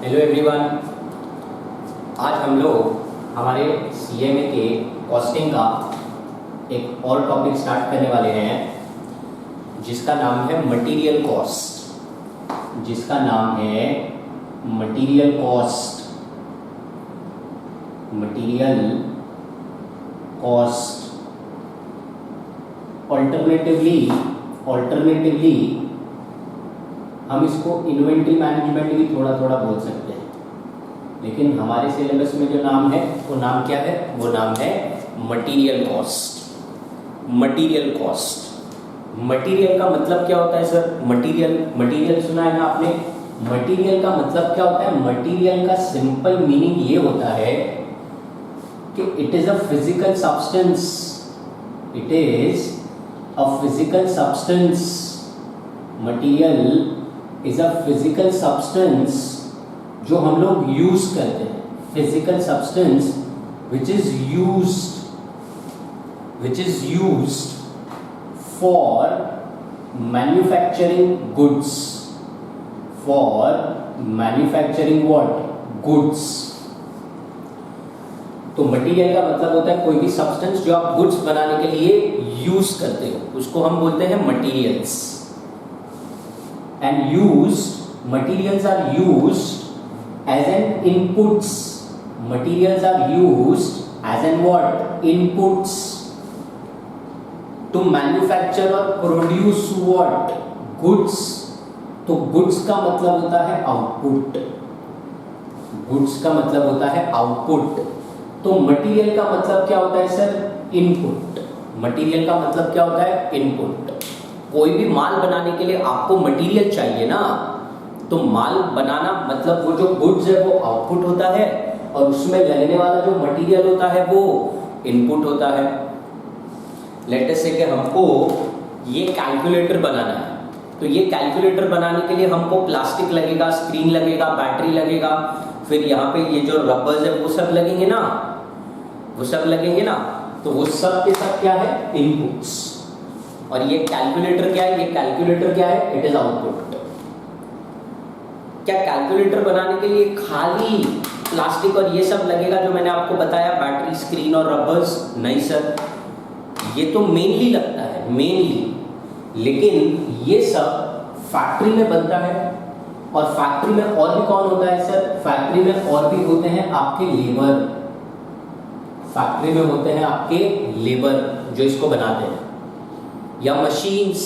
Hello everyone. आज हम लोग हमारे सीएमए के कॉस्टिंग का एक और टॉपिक स्टार्ट करने वाले हैं जिसका नाम है मटेरियल कॉस्ट। जिसका नाम है material cost. Material cost alternatively हम इसको इन्वेंट्री मैनेजमेंट भी थोड़ा थोड़ा बोल सकते हैं, लेकिन हमारे सिलेबस में जो नाम है वो नाम क्या है? वो नाम है material cost. Material cost, material का मतलब क्या होता है सर? मटेरियल सुना है ना आपने? मटेरियल का मतलब क्या होता है? मटेरियल का सिंपल मीनिंग ये होता है कि it is a physical substance. It is a physical substance. Material is a physical substance जो हम लोग यूज करते हैं। Physical substance which is used for manufacturing goods. For manufacturing what? Goods. तो मटेरियल का मतलब होता है कोई भी सब्सटेंस जो आप गुड्स बनाने के लिए यूज करते हो, उसको हम बोलते हैं materials. And materials are used as an inputs. Materials are used as an what? Inputs to manufacture or produce what? Goods. तो goods का मतलब होता है output. goods का मतलब होता है output. तो material का मतलब क्या होता है सर? input. material का मतलब क्या होता है? input. कोई भी माल बनाने के लिए आपको मटेरियल चाहिए ना, तो माल बनाना मतलब वो जो गुड्स है वो आउटपुट होता है और उसमें लगने वाला जो मटेरियल होता है वो इनपुट होता है। लेट अस से कि हमको ये कैलकुलेटर बनाना है, तो ये कैलकुलेटर बनाने के लिए हमको प्लास्टिक लगेगा, स्क्रीन लगेगा, बैटरी लगेगा, फिर यहाँ पे ये जो रबर्स है वो सब लगेंगे ना, वो सब लगेंगे ना। तो वो सब के सब क्या है? इनपुट्स। और ये कैलकुलेटर क्या है? ये कैलकुलेटर क्या है? It is output. क्या कैलकुलेटर बनाने के लिए खाली प्लास्टिक और ये सब लगेगा जो मैंने आपको बताया, बैटरी, स्क्रीन और रबर्स? नहीं सर, ये तो मेनली लगता है, मेनली। लेकिन ये सब फैक्ट्री में बनता है और फैक्ट्री में और भी कौन होता है सर? फैक्ट्री में और भी होते हैं आपके लेबर। फैक्ट्री में होते हैं आपके लेबर जो इसको बनाते हैं, या मशीन्स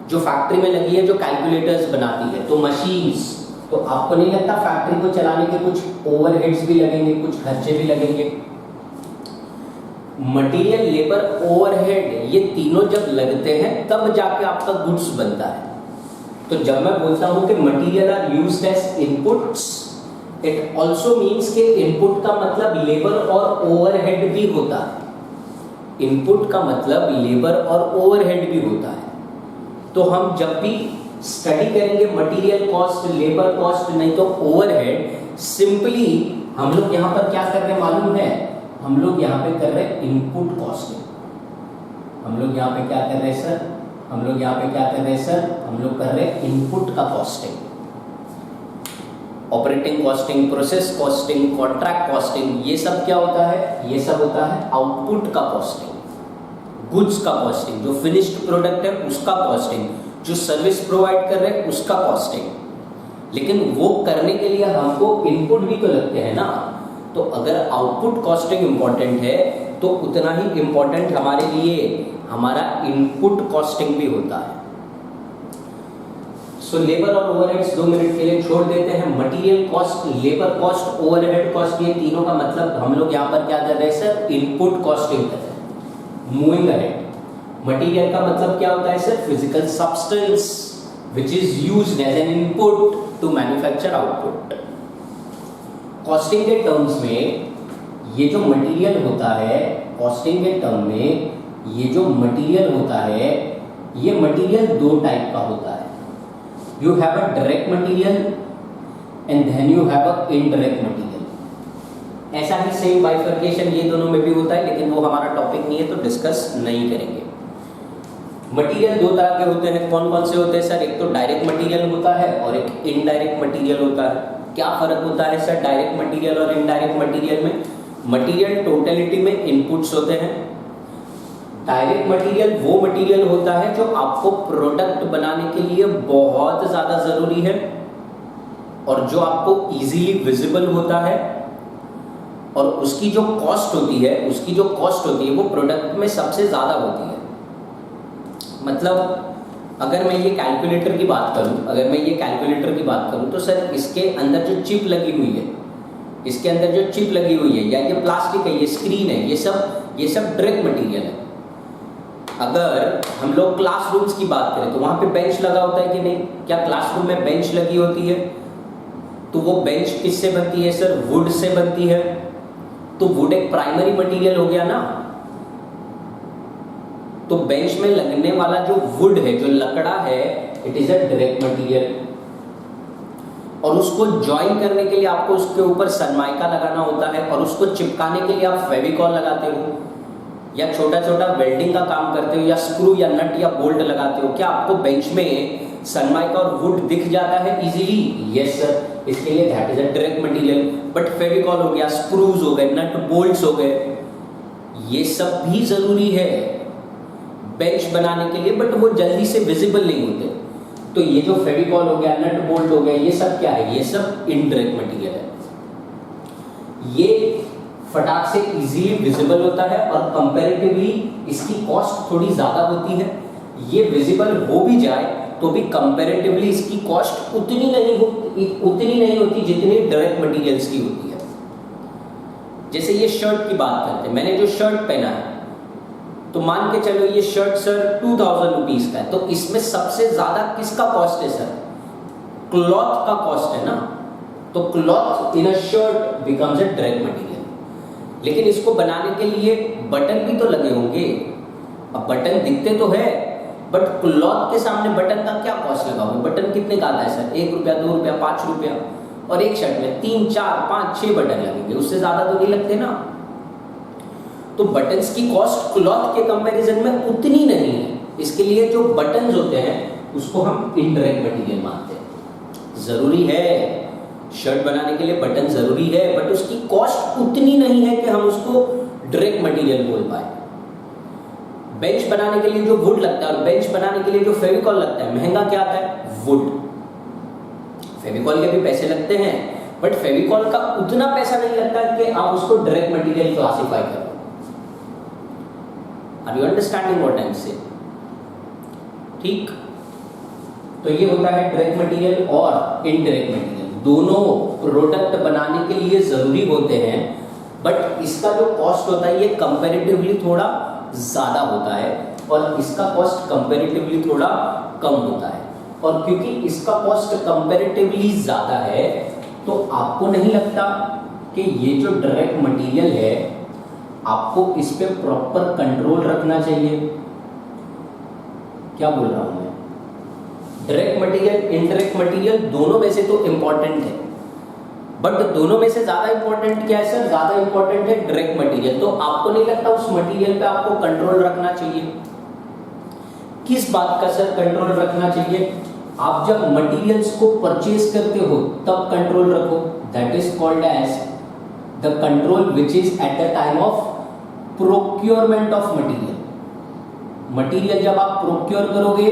जो फैक्ट्री में लगी है जो कैलकुलेटर्स बनाती है। तो मशीन्स, तो आपको नहीं लगता फैक्ट्री को चलाने के कुछ ओवरहेड्स भी लगेंगे, कुछ खर्चे भी लगेंगे? मटेरियल, लेबर, ओवरहेड, ये तीनों जब लगते हैं तब जाके आपका गुड्स बनता है। तो जब मैं बोलता हूं कि material are used as inputs, it also means कि इनपुट का मतलब लेबर और ओवरहेड भी होता है। इनपुट का मतलब लेबर और ओवरहेड भी होता है। तो हम जब भी स्टडी करेंगे मटेरियल कॉस्ट, लेबर कॉस्ट, नहीं तो ओवरहेड, सिंपली हम लोग यहाँ पर क्या कर रहे हैं मालूम है? हम लोग यहाँ पे कर रहे हैं इनपुट कॉस्टिंग। हम लोग यहाँ पे क्या कर रहे हैं सर? हम लोग यहाँ पे क्या कर रहे हैं सर? हम लोग कर रहे हैं इनपुट का costing. Operating costing, process costing, contract costing, ये सब क्या होता है? ये सब होता है आउटपुट का कॉस्टिंग। गुड्स का कॉस्टिंग, जो फिनिश्ड प्रोडक्ट है उसका कॉस्टिंग, जो सर्विस प्रोवाइड कर रहे हैं उसका कॉस्टिंग। लेकिन वो करने के लिए हमको इनपुट भी तो लगते हैं ना। तो अगर आउटपुट कॉस्टिंग इंपॉर्टेंट है तो उतना ही इंपॉर्टेंट हमारे लिए हमारा इनपुट कॉस्टिंग भी होता है। सो लेबर और ओवरहेड्स 2 मिनट के लिए छोड़ देते हैं। Material cost, labour cost, overhead cost, ये तीनों का मतलब हम लोग यहाँ पर क्या कर रहे हैं सर? इनपुट कॉस्टिंग कर रहे हैं। मूविंग अहेड, मटेरियल का मतलब क्या होता है sir? Physical substance which is used as an input to manufacture output. Costing के टर्म्स में ये जो मटेरियल होता है, कॉस्टिंग के टर्म में ये जो मटेरियल होता है, ये मटेरियल 2 टाइप का होता है। You have a direct material and then you have a indirect material. ऐसा ही सेम बाइफर्केशन ये दोनों में भी होता है, लेकिन वो हमारा टॉपिक नहीं है तो डिस्कस नहीं करेंगे। मटेरियल दो तरह के होते हैं, कौन कौन से होते हैं सर? एक तो डायरेक्ट मटेरियल होता है और एक इनडायरेक्ट मटेरियल होता है। क्या फर्क होता है सर डायरेक्ट मटेरियल और इनडायरेक्ट मटेरियल में? मटेरियल टोटलिटी में इनपुट्स होते हैं। डायरेक्ट मटेरियल वो मटेरियल होता है जो आपको प्रोडक्ट बनाने के लिए बहुत ज़्यादा ज़रूरी है और जो आपको इजीली विजिबल होता है, और उसकी जो कॉस्ट होती है वो प्रोडक्ट में सबसे ज़्यादा होती है। मतलब अगर मैं ये कैलकुलेटर की बात करूं तो सर इसके अंदर जो चिप लगी हुई है, या ये प्लास्टिक है, ये स्क्रीन है, ये सब डायरेक्ट मटेरियल है। अगर हम लोग क्लासरूम्स की बात करें तो वहाँ पे बेंच लगा होता है कि नहीं? क्या क्लासरूम में बेंच लगी होती है? तो वो बेंच किससे बनती है सर? वुड से बनती है। तो वुड एक प्राइमरी मटेरियल हो गया ना। तो बेंच में लगने वाला जो वुड है, जो लकड़ा है, it is a direct material. और उसको ज्वाइन करने के लिए आपको उसके ऊपर सनमाइका लगाना होता है, और उसको चिपकाने के लिए आप फेविकॉल लगाते हो, या छोटा छोटा वेल्डिंग का काम करते हो, या स्क्रू या नट या बोल्ट लगाते हो। क्या आपको बेंच में सनमाइका और वुड दिख जाता है इजीली? यस सर, इसके लिए that is a direct material. But Fevicol हो गया, स्क्रूज हो गए, नट बोल्ट्स हो गए, ये सब भी जरूरी है बेंच बनाने के लिए, बट वो जल्दी से विजिबल नहीं होते। तो ये जो फेविकॉल हो गया, नट बोल्ट हो गया, ये सब क्या है? ये सब इनडायरेक्ट मटेरियल है। ये फटाक से इजीली विजिबल होता है और कंपैरेटिवली इसकी कॉस्ट थोड़ी ज़्यादा होती है। ये विजिबल हो भी जाए तो भी कंपैरेटिवली इसकी कॉस्ट उतनी नहीं होती जितनी डायरेक्ट मटेरियल्स की होती है। जैसे ये शर्ट की बात करते हैं, मैंने जो शर्ट पहना है, तो मान के चलो ये शर्ट सर 2000 रुपीज़ का है, तो इसमें सबसे ज़्यादा किसका कॉस्ट है सर? क्लॉथ का कॉस्ट है ना। तो cloth in a shirt becomes a direct material. लेकिन इसको बनाने के लिए बटन भी तो लगे होंगे। अब बटन दिखते तो है, बट क्लॉथ के सामने बटन का क्या कॉस्ट लगाओगे? बटन कितने का आता है सर? 1 रुपया, 2 रुपया, 5 रुपया। और एक शर्ट में 3, 4, 5, 6 बटन लगेंगे, उससे ज़्यादा तो नहीं लगते ना। तो बटन्स की कॉस्ट क्लॉथ के कंपैरिजन में उतनी नहीं है। इसके लिए जो बटन्स होते हैं उसको हम इनडायरेक्ट मटेरियल मानते हैं। ज़रूरी है, शर्ट बनाने के लिए बटन ज़रूरी है, बट उसकी कॉस्ट उतनी नहीं है कि हम उसको डायरेक्ट मटेरियल बोल पाए। बेंच बनाने के लिए जो वुड लगता है और बेंच बनाने के लिए जो फेविकॉल लगता है, महंगा क्या आता है? वुड। फेविकॉल के भी पैसे लगते हैं, बट फेविकॉल का उतना पैसा नहीं लगता कि आप उसको डायरेक्ट मटेरियल क्लासिफाई करो। Are you understanding what I am saying? ठीक, तो ये होता है डायरेक्ट मटेरियल और इनडायरेक्ट मटेरियल। दोनों प्रोडक्ट बनाने के लिए जरूरी होते हैं, बट इसका जो कॉस्ट होता है ये कंपैरेटिवली थोड़ा ज़्यादा होता है और इसका कॉस्ट कंपैरेटिवली थोड़ा कम होता है। और क्योंकि इसका कॉस्ट कंपैरेटिवली ज़्यादा है, तो आपको नहीं लगता कि ये जो डायरेक्ट मटेरियल है, आपको इस पे प्रॉपर कंट्रोल रखना चाहिए? क्या बोल रहा हूँ मैं? डायरेक्ट मटेरियल, इनडायरेक्ट मटेरियल दोनों में से तो इंपॉर्टेंट है, बट दोनों में से ज्यादा इंपॉर्टेंट क्या है सर? ज्यादा इंपॉर्टेंट है डायरेक्ट मटेरियल। तो आपको नहीं लगता उस मटेरियल पे आपको कंट्रोल रखना चाहिए? किस बात का सर कंट्रोल रखना चाहिए? आप जब मटेरियल्स को परचेज करते हो तब कंट्रोल रखो। That is called as the control which is at the time of procurement of material. Material जब आप प्रोक्योर करोगे,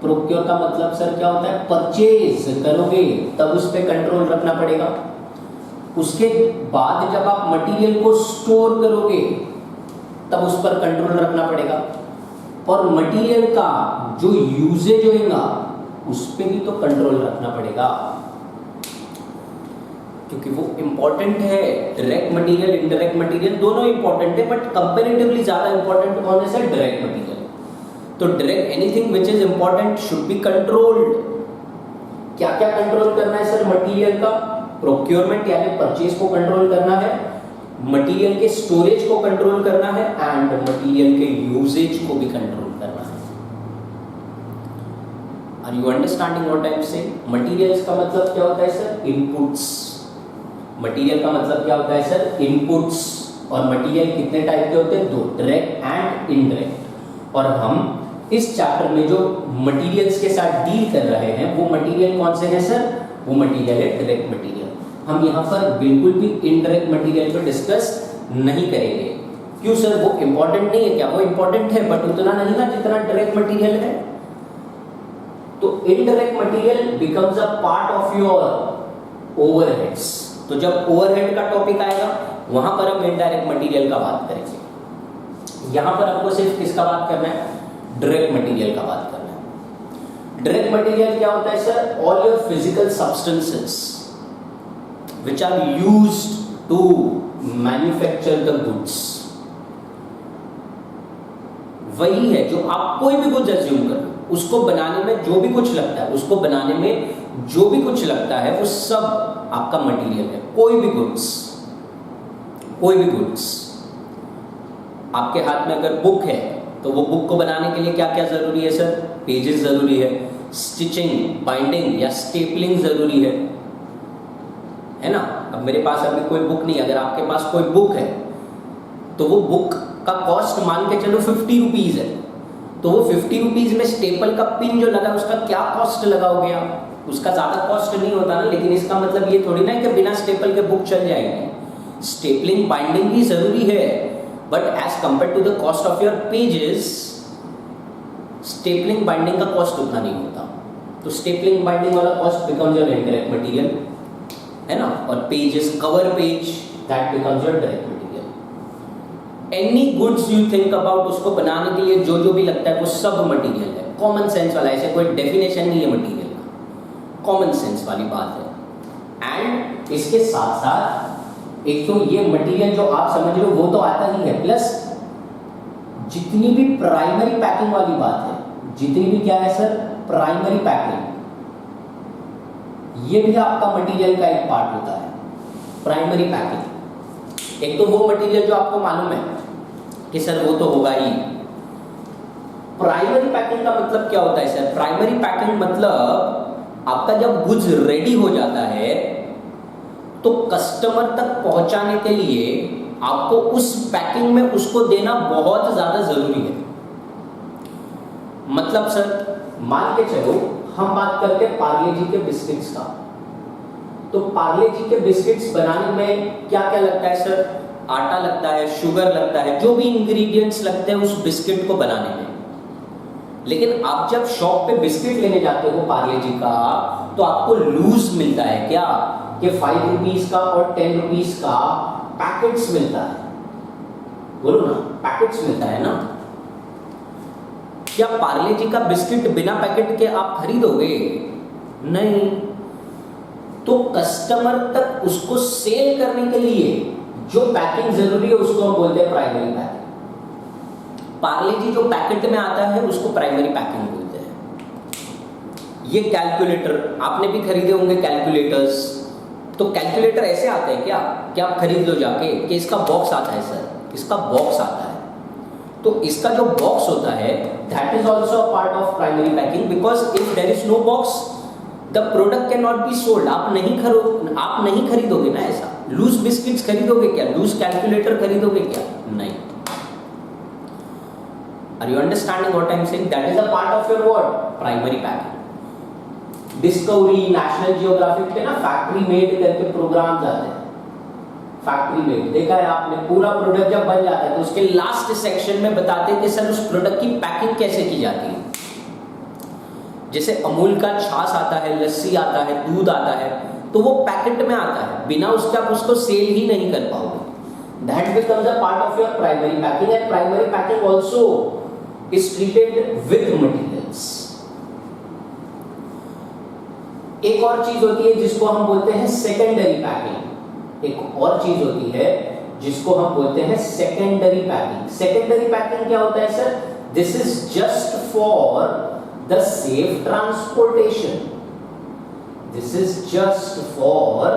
प्रोक्योर का मतलब सर क्या होता है? परचेज करोगे, तब उस पर कंट्रोल रखना पड़ेगा। उसके बाद जब आप मटेरियल को स्टोर करोगे तब उस पर कंट्रोल रखना पड़ेगा। और मटेरियल का जो यूजेज होगा उस पर भी तो कंट्रोल रखना पड़ेगा, क्योंकि वो इंपॉर्टेंट है। डायरेक्ट मटेरियल, इनडायरेक्ट मटेरियल दोनों इंपॉर्टेंट है, बट कंपैरेटिवली ज्यादा इंपॉर्टेंट कौन है सर? Direct material. तो direct anything which is important should be controlled. क्या क्या कंट्रोल करना है सर मटेरियल का? प्रोक्योरमेंट यानी परचेज को कंट्रोल करना है, मटेरियल के स्टोरेज को कंट्रोल करना है, एंड मटेरियल के यूजेज को भी कंट्रोल करना है। Are you understanding what I am saying? Materials का मतलब क्या होता है सर? इनपुट्स। मटेरियल का मतलब क्या होता है सर? इनपुट्स। और मटेरियल कितने टाइप के होते हैं? 2, डायरेक्ट एंड इनडायरेक्ट। और हम इस चैप्टर में जो मटेरियल्स के साथ डील कर रहे हैं वो मटेरियल कौन से हैं सर? वो मटेरियल है डायरेक्ट मटेरियल। हम यहाँ पर बिल्कुल भी इनडायरेक्ट मटेरियल को डिस्कस नहीं करेंगे। क्यों सर? वो इंपॉर्टेंट नहीं है क्या? वो इंपॉर्टेंट है बट उतना नहीं ना जितना डायरेक्ट मटेरियल है। तो indirect material becomes a part of your overheads. तो जब ओवरहेड का टॉपिक आएगा वहां पर हम इनडायरेक्ट मटेरियल का बात करेंगे। यहां पर आपको सिर्फ किसका बात करना है? डायरेक्ट मटेरियल का बात करना है। डायरेक्ट मटेरियल क्या होता है sir? All your physical substances which are used to manufacture the goods। वही है जो आप कोई भी कुछ एज्यूम कर लो, उसको बनाने में जो भी कुछ लगता है, उसको बनाने में जो भी कुछ लगता है वो सब आपका मटेरियल है। कोई भी गुड्स, कोई भी गुड्स। आपके हाथ में अगर बुक है तो वो बुक को बनाने के लिए क्या क्या जरूरी है सर? पेजेस जरूरी है, स्टिचिंग, बाइंडिंग या स्टेपलिंग जरूरी है ना। अब मेरे पास अभी कोई बुक नहीं, अगर आपके पास कोई बुक है तो वो बुक का कॉस्ट मान के चलो 50 रुपीज है, तो वो 50 रुपीज में स्टेपल का पिन जो लगा उसका क्या कॉस्ट लगाओगे आप? उसका ज्यादा कॉस्ट नहीं होता ना। लेकिन इसका मतलब ये थोड़ी ना कि बिना स्टेपल के बुक चल जाएगी। स्टेपलिंग बाइंडिंग भी जरूरी है but as compare to the cost of your pages stapling binding का कॉस्ट उतना नहीं होता। तो स्टेपलिंग बाइंडिंग वाला cost becomes your indirect material, है ना। और pages, cover page, that becomes your direct material. Any goods you think about, उसको बनाने के लिए जो जो भी लगता है वो सब मटेरियल है। कॉमन सेंस वाला, ऐसे कोई डेफिनेशन नहीं है मटेरियल का, कॉमन सेंस वाली बात है। एंड इसके साथ साथ एक तो ये मटेरियल जो आप समझ रहे हो वो तो आता ही है, प्लस जितनी भी प्राइमरी पैकिंग वाली बात है, जितनी भी क्या है सर प्राइमरी पैकिंग, ये भी आपका मटेरियल का एक पार्ट होता है। प्राइमरी पैकिंग, एक तो वो मटेरियल जो आपको मालूम है कि सर वो तो होगा ही। प्राइमरी पैकिंग का मतलब क्या होता है सर? प्राइमरी पैकिंग मतलब आपका जब गुड्स रेडी हो जाता है तो कस्टमर तक पहुंचाने के लिए आपको उस पैकिंग में उसको देना बहुत ज्यादा जरूरी है। मतलब सर मान के चलो हम बात करते हैं पार्ले जी के बिस्किट्स का, तो पार्ले जी के बिस्किट्स बनाने में क्या क्या लगता है सर? आटा लगता है, शुगर लगता है, जो भी इंग्रेडिएंट्स लगते हैं उस बिस्किट को बनाने में। लेकिन आप जब शॉप पे बिस्किट लेने जाते हो पार्ले जी का तो आपको लूज मिलता है क्या कि 5 रुपीज का और 10 रुपीज का पैकेट्स मिलता है। बोलो ना, पैकेट्स मिलता है ना। क्या पार्ले जी का बिस्किट बिना पैकेट के आप खरीदोगे? नहीं। तो कस्टमर तक उसको सेल करने के लिए जो पैकिंग जरूरी है उसको हम बोलते हैं प्राइमरी पैकिंग। पार्ले जी जो पैकेट में आता है उसको प्राइमरी पैकिंग बोलते हैं। ये कैलकुलेटर आपने भी खरीदे होंगे, कैलकुलेटर्स। तो कैलकुलेटर ऐसे आते हैं क्या कि आप खरीद लो जाके कि इसका बॉक्स आता है सर, इसका बॉक्स आता है। तो इसका जो बॉक्स होता है that is also a part of primary packing, because if there is no box the product can not be sold. आप नहीं खरीदोगे ना ऐसा। लूज बिस्किट्स खरीदोगे क्या? लूज कैलकुलेटर खरीदोगे क्या? नहीं। Are you understanding what I am saying? That is a part of your what? Primary packing. Discovery, National Geographic के ना फैक्ट्री मेड करके प्रोग्राम्स आते हैं। फैक्ट्री मेड देखा है आपने? पूरा प्रोडक्ट जब बन जाता है तो उसके लास्ट सेक्शन में बताते हैं कि सर उस प्रोडक्ट की पैकिंग कैसे की जाती है। जैसे अमूल का छाछ आता है, लस्सी आता है, दूध आता है, तो वो पैकेट में आता है, बिना उसके आप उसको सेल ही नहीं कर पाओगे। That becomes a part of your primary packing. And primary packing also is treated with materials. एक और चीज होती है जिसको हम बोलते हैं सेकेंडरी पैकिंग। एक और चीज होती है जिसको हम बोलते हैं सेकेंडरी पैकिंग। सेकेंडरी पैकिंग क्या होता है sir? This is just for the safe transportation. This is just for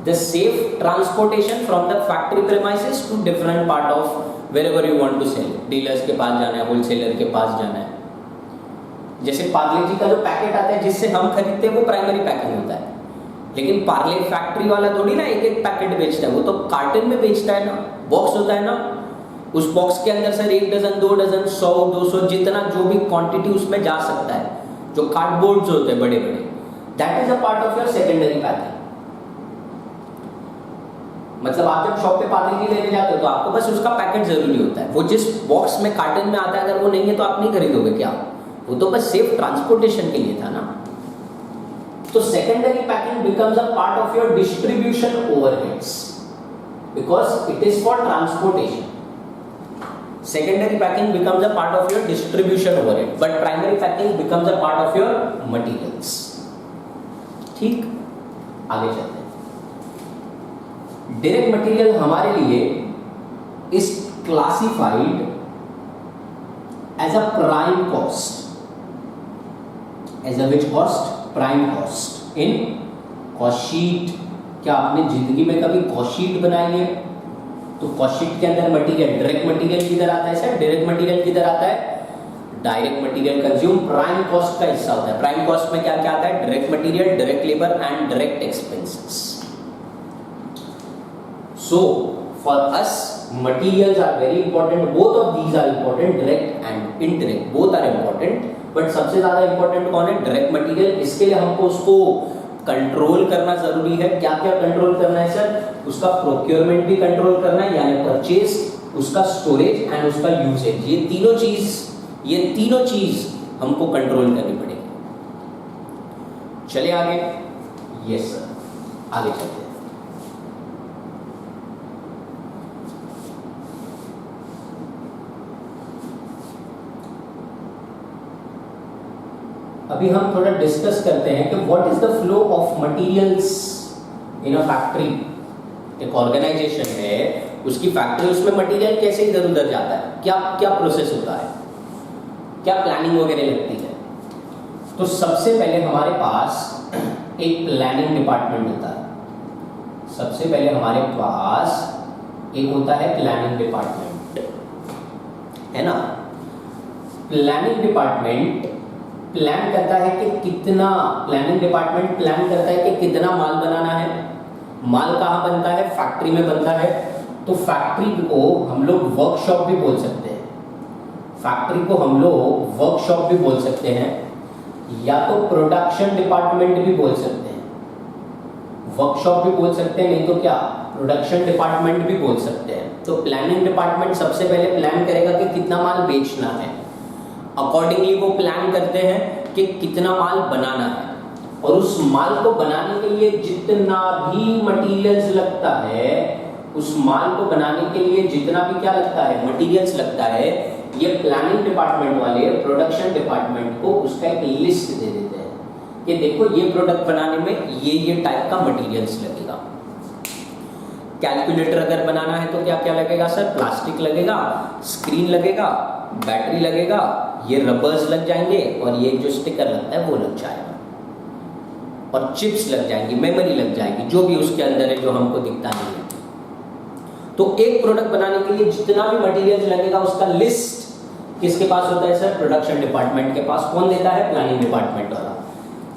the safe transportation from the factory premises to different part of wherever you want to sell. Dealers के पास जाना है, wholesaler के पास जाना है। जैसे पार्ले जी का जो पैकेट आता है जिससे हम खरीदते हैं वो प्राइमरी पैकिंग होता है। लेकिन पार्ले फैक्ट्री वाला थोड़ी ना एक एक पैकेट बेचता है, वो तो कार्टन में बेचता है ना, बॉक्स होता है ना। उस बॉक्स के अंदर सर 1 डजन 2 डजन 100 200 जितना जो भी क्वांटिटी उसमें जा सकता है, जो कार्डबोर्ड होते हैं बड़े बड़े, that is a part of your secondary packing. मतलब आप जब शॉप पे पातेली लेने जाते हो तो आपको बस उसका पैकेट जरूरी होता है, वो जिस बॉक्स में कार्टन में आता है अगर वो नहीं है तो आप नहीं खरीदोगे क्या, वो तो बस सेफ ट्रांसपोर्टेशन के लिए था ना। तो secondary packing becomes a part of your distribution overheads because it is for transportation. Secondary packing becomes a part of your distribution overhead, but primary packing becomes a part of your materials. ठीक, आगे चलते हैं। Direct material हमारे लिए is classified as a prime cost, as a which cost, prime cost in cost sheet. क्या आपने जिंदगी में कभी कॉस्ट शीट बनाई है? तो कॉस्ट शीट के अंदर मटेरियल, डायरेक्ट मटेरियल किधर आता है सर? डायरेक्ट मटेरियल किधर आता है? Direct material consume prime cost का हिस्सा होता है। प्राइम कॉस्ट में क्या क्या आता है? Direct material, direct labour and direct expenses. So for us materials are very important, both of these are important, direct and indirect both are important, but सबसे ज्यादा important कौन है? Direct material. इसके लिए हमको उसको कंट्रोल करना जरूरी है। क्या क्या कंट्रोल करना है सर? उसका प्रोक्योरमेंट भी कंट्रोल करना है, यानी परचेज, उसका स्टोरेज एंड उसका यूसेज। ये तीनों चीज हमको कंट्रोल करनी पड़ेगी। चलिए आगे। यस सर, आगे चलते हैं। अभी हम थोड़ा डिस्कस करते हैं कि what is the flow of materials in a factory. एक ऑर्गेनाइजेशन है, उसकी फैक्ट्री, उसमें मटेरियल कैसे इधर उधर जाता है, क्या क्या प्रोसेस होता है, क्या प्लानिंग वगैरह लगती है। तो सबसे पहले हमारे पास एक प्लानिंग डिपार्टमेंट होता है। सबसे पहले हमारे पास एक होता है प्लानिंग डिपार्टमेंट, है ना। प्लानिंग डिपार्टमेंट प्लान करता है कि कितना, प्लानिंग डिपार्टमेंट प्लान करता है कि कितना माल बनाना है। माल कहाँ बनता है? फैक्ट्री में बनता है। तो फैक्ट्री को हम लोग वर्कशॉप भी बोल सकते हैं, फैक्ट्री को हम लोग वर्कशॉप भी बोल सकते हैं, या तो प्रोडक्शन डिपार्टमेंट भी बोल सकते हैं। वर्कशॉप भी बोल सकते हैं, नहीं तो क्या, प्रोडक्शन डिपार्टमेंट भी बोल सकते हैं। तो प्लानिंग डिपार्टमेंट सबसे पहले प्लान करेगा कि कितना माल बेचना है, अकॉर्डिंगली वो प्लान करते हैं कि कितना माल बनाना है, और उस माल को बनाने के लिए जितना भी मटेरियल्स लगता है, उस माल को बनाने के लिए जितना भी क्या लगता है, मटेरियल्स लगता है, ये प्लानिंग डिपार्टमेंट वाले प्रोडक्शन डिपार्टमेंट को उसका एक लिस्ट दे देते हैं कि देखो ये प्रोडक्ट बनाने में ये टाइप का मटेरियल्स लगेगा। कैलकुलेटर अगर बनाना है तो क्या क्या लगेगा सर? प्लास्टिक लगेगा, स्क्रीन लगेगा, बैटरी लगेगा, ये रबर्स लग जाएंगे, और ये जो स्टिकर लगता है वो लग जाएगा, और चिप्स लग जाएंगी, मेमोरी लग जाएगी, जो भी उसके अंदर है जो हमको दिखता नहीं है। तो एक प्रोडक्ट बनाने के लिए जितना भी मटेरियल लगेगा उसका लिस्ट किसके पास होता है सर? प्रोडक्शन डिपार्टमेंट के पास। कौन देता है? प्लानिंग डिपार्टमेंट वाला।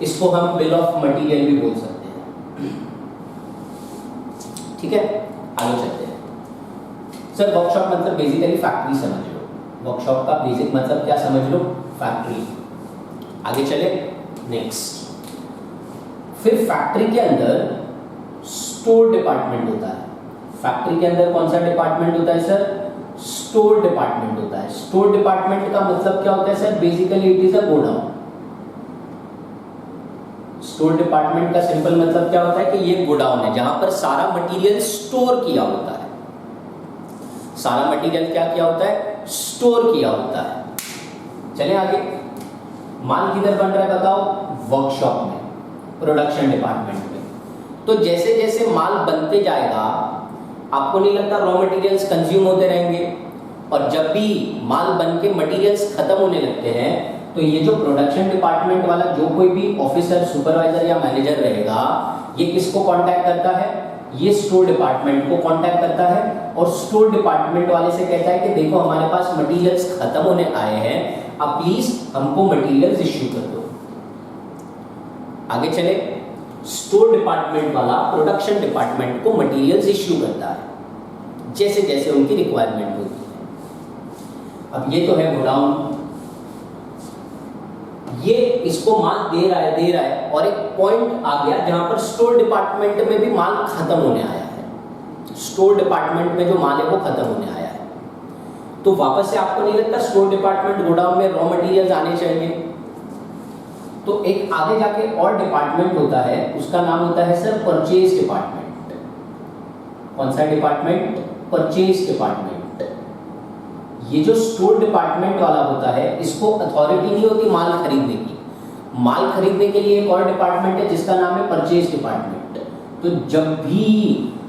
इसको हम बिल ऑफ मटेरियल भी बोल सकते हैं। ठीक है, आगे चलते हैं। सर वर्कशॉप मतलब बेसिकली फैक्ट्री समझ लो, वर्कशॉप का बेसिक मतलब क्या समझ लो? फैक्ट्री। आगे चले नेक्स्ट। फिर फैक्ट्री के अंदर स्टोर डिपार्टमेंट होता है। फैक्ट्री के अंदर कौन सा डिपार्टमेंट होता है सर? स्टोर डिपार्टमेंट होता है। स्टोर डिपार्टमेंट का मतलब क्या होता है sir? Basically it is a godown. Store department का सिंपल मतलब क्या होता है कि ये गोडाउन है जहां पर सारा मटेरियल स्टोर किया होता है। सारा मटेरियल क्या किया होता है? स्टोर किया होता है। चलें आगे। माल किधर बन रहा है बताओ? वर्कशॉप में, प्रोडक्शन डिपार्टमेंट में। तो जैसे जैसे माल बनते जाएगा, आपको नहीं लगता रॉ मटेरियल्स कंज्यूम होते रहेंगे, और जब भी माल बन के मटेरियल्स खत्म होने लगते हैं तो ये जो प्रोडक्शन डिपार्टमेंट वाला जो कोई भी ऑफिसर, सुपरवाइजर या मैनेजर रहेगा, ये किसको कांटेक्ट करता है? ये स्टोर डिपार्टमेंट को कांटेक्ट करता है, और स्टोर डिपार्टमेंट वाले से कहता है कि देखो हमारे पास मटेरियल्स खत्म होने आए हैं, अब प्लीज हमको मटेरियल्स इश्यू कर दो। आगे चले। स्टोर डिपार्टमेंट वाला प्रोडक्शन डिपार्टमेंट को मटेरियल्स इश्यू करता है जैसे जैसे उनकी रिक्वायरमेंट होती है। अब ये तो है गोडाउन, ये इसको माल दे रहा है और एक पॉइंट आ गया जहां पर स्टोर डिपार्टमेंट में भी माल खत्म होने आया है। स्टोर डिपार्टमेंट में जो माल है वो खत्म होने आया है, तो वापस से आपको नहीं लगता स्टोर डिपार्टमेंट गोडाउन में रॉ मटेरियल्स आने चाहिए? तो एक आगे जाके और डिपार्टमेंट होता है, उसका नाम होता है सर परचेज डिपार्टमेंट। कौन सा डिपार्टमेंट? Purchase department. ये जो स्टोर डिपार्टमेंट वाला होता है, इसको अथॉरिटी नहीं होती माल खरीदने की। माल खरीदने के लिए एक और डिपार्टमेंट है जिसका नाम है परचेज डिपार्टमेंट। तो जब भी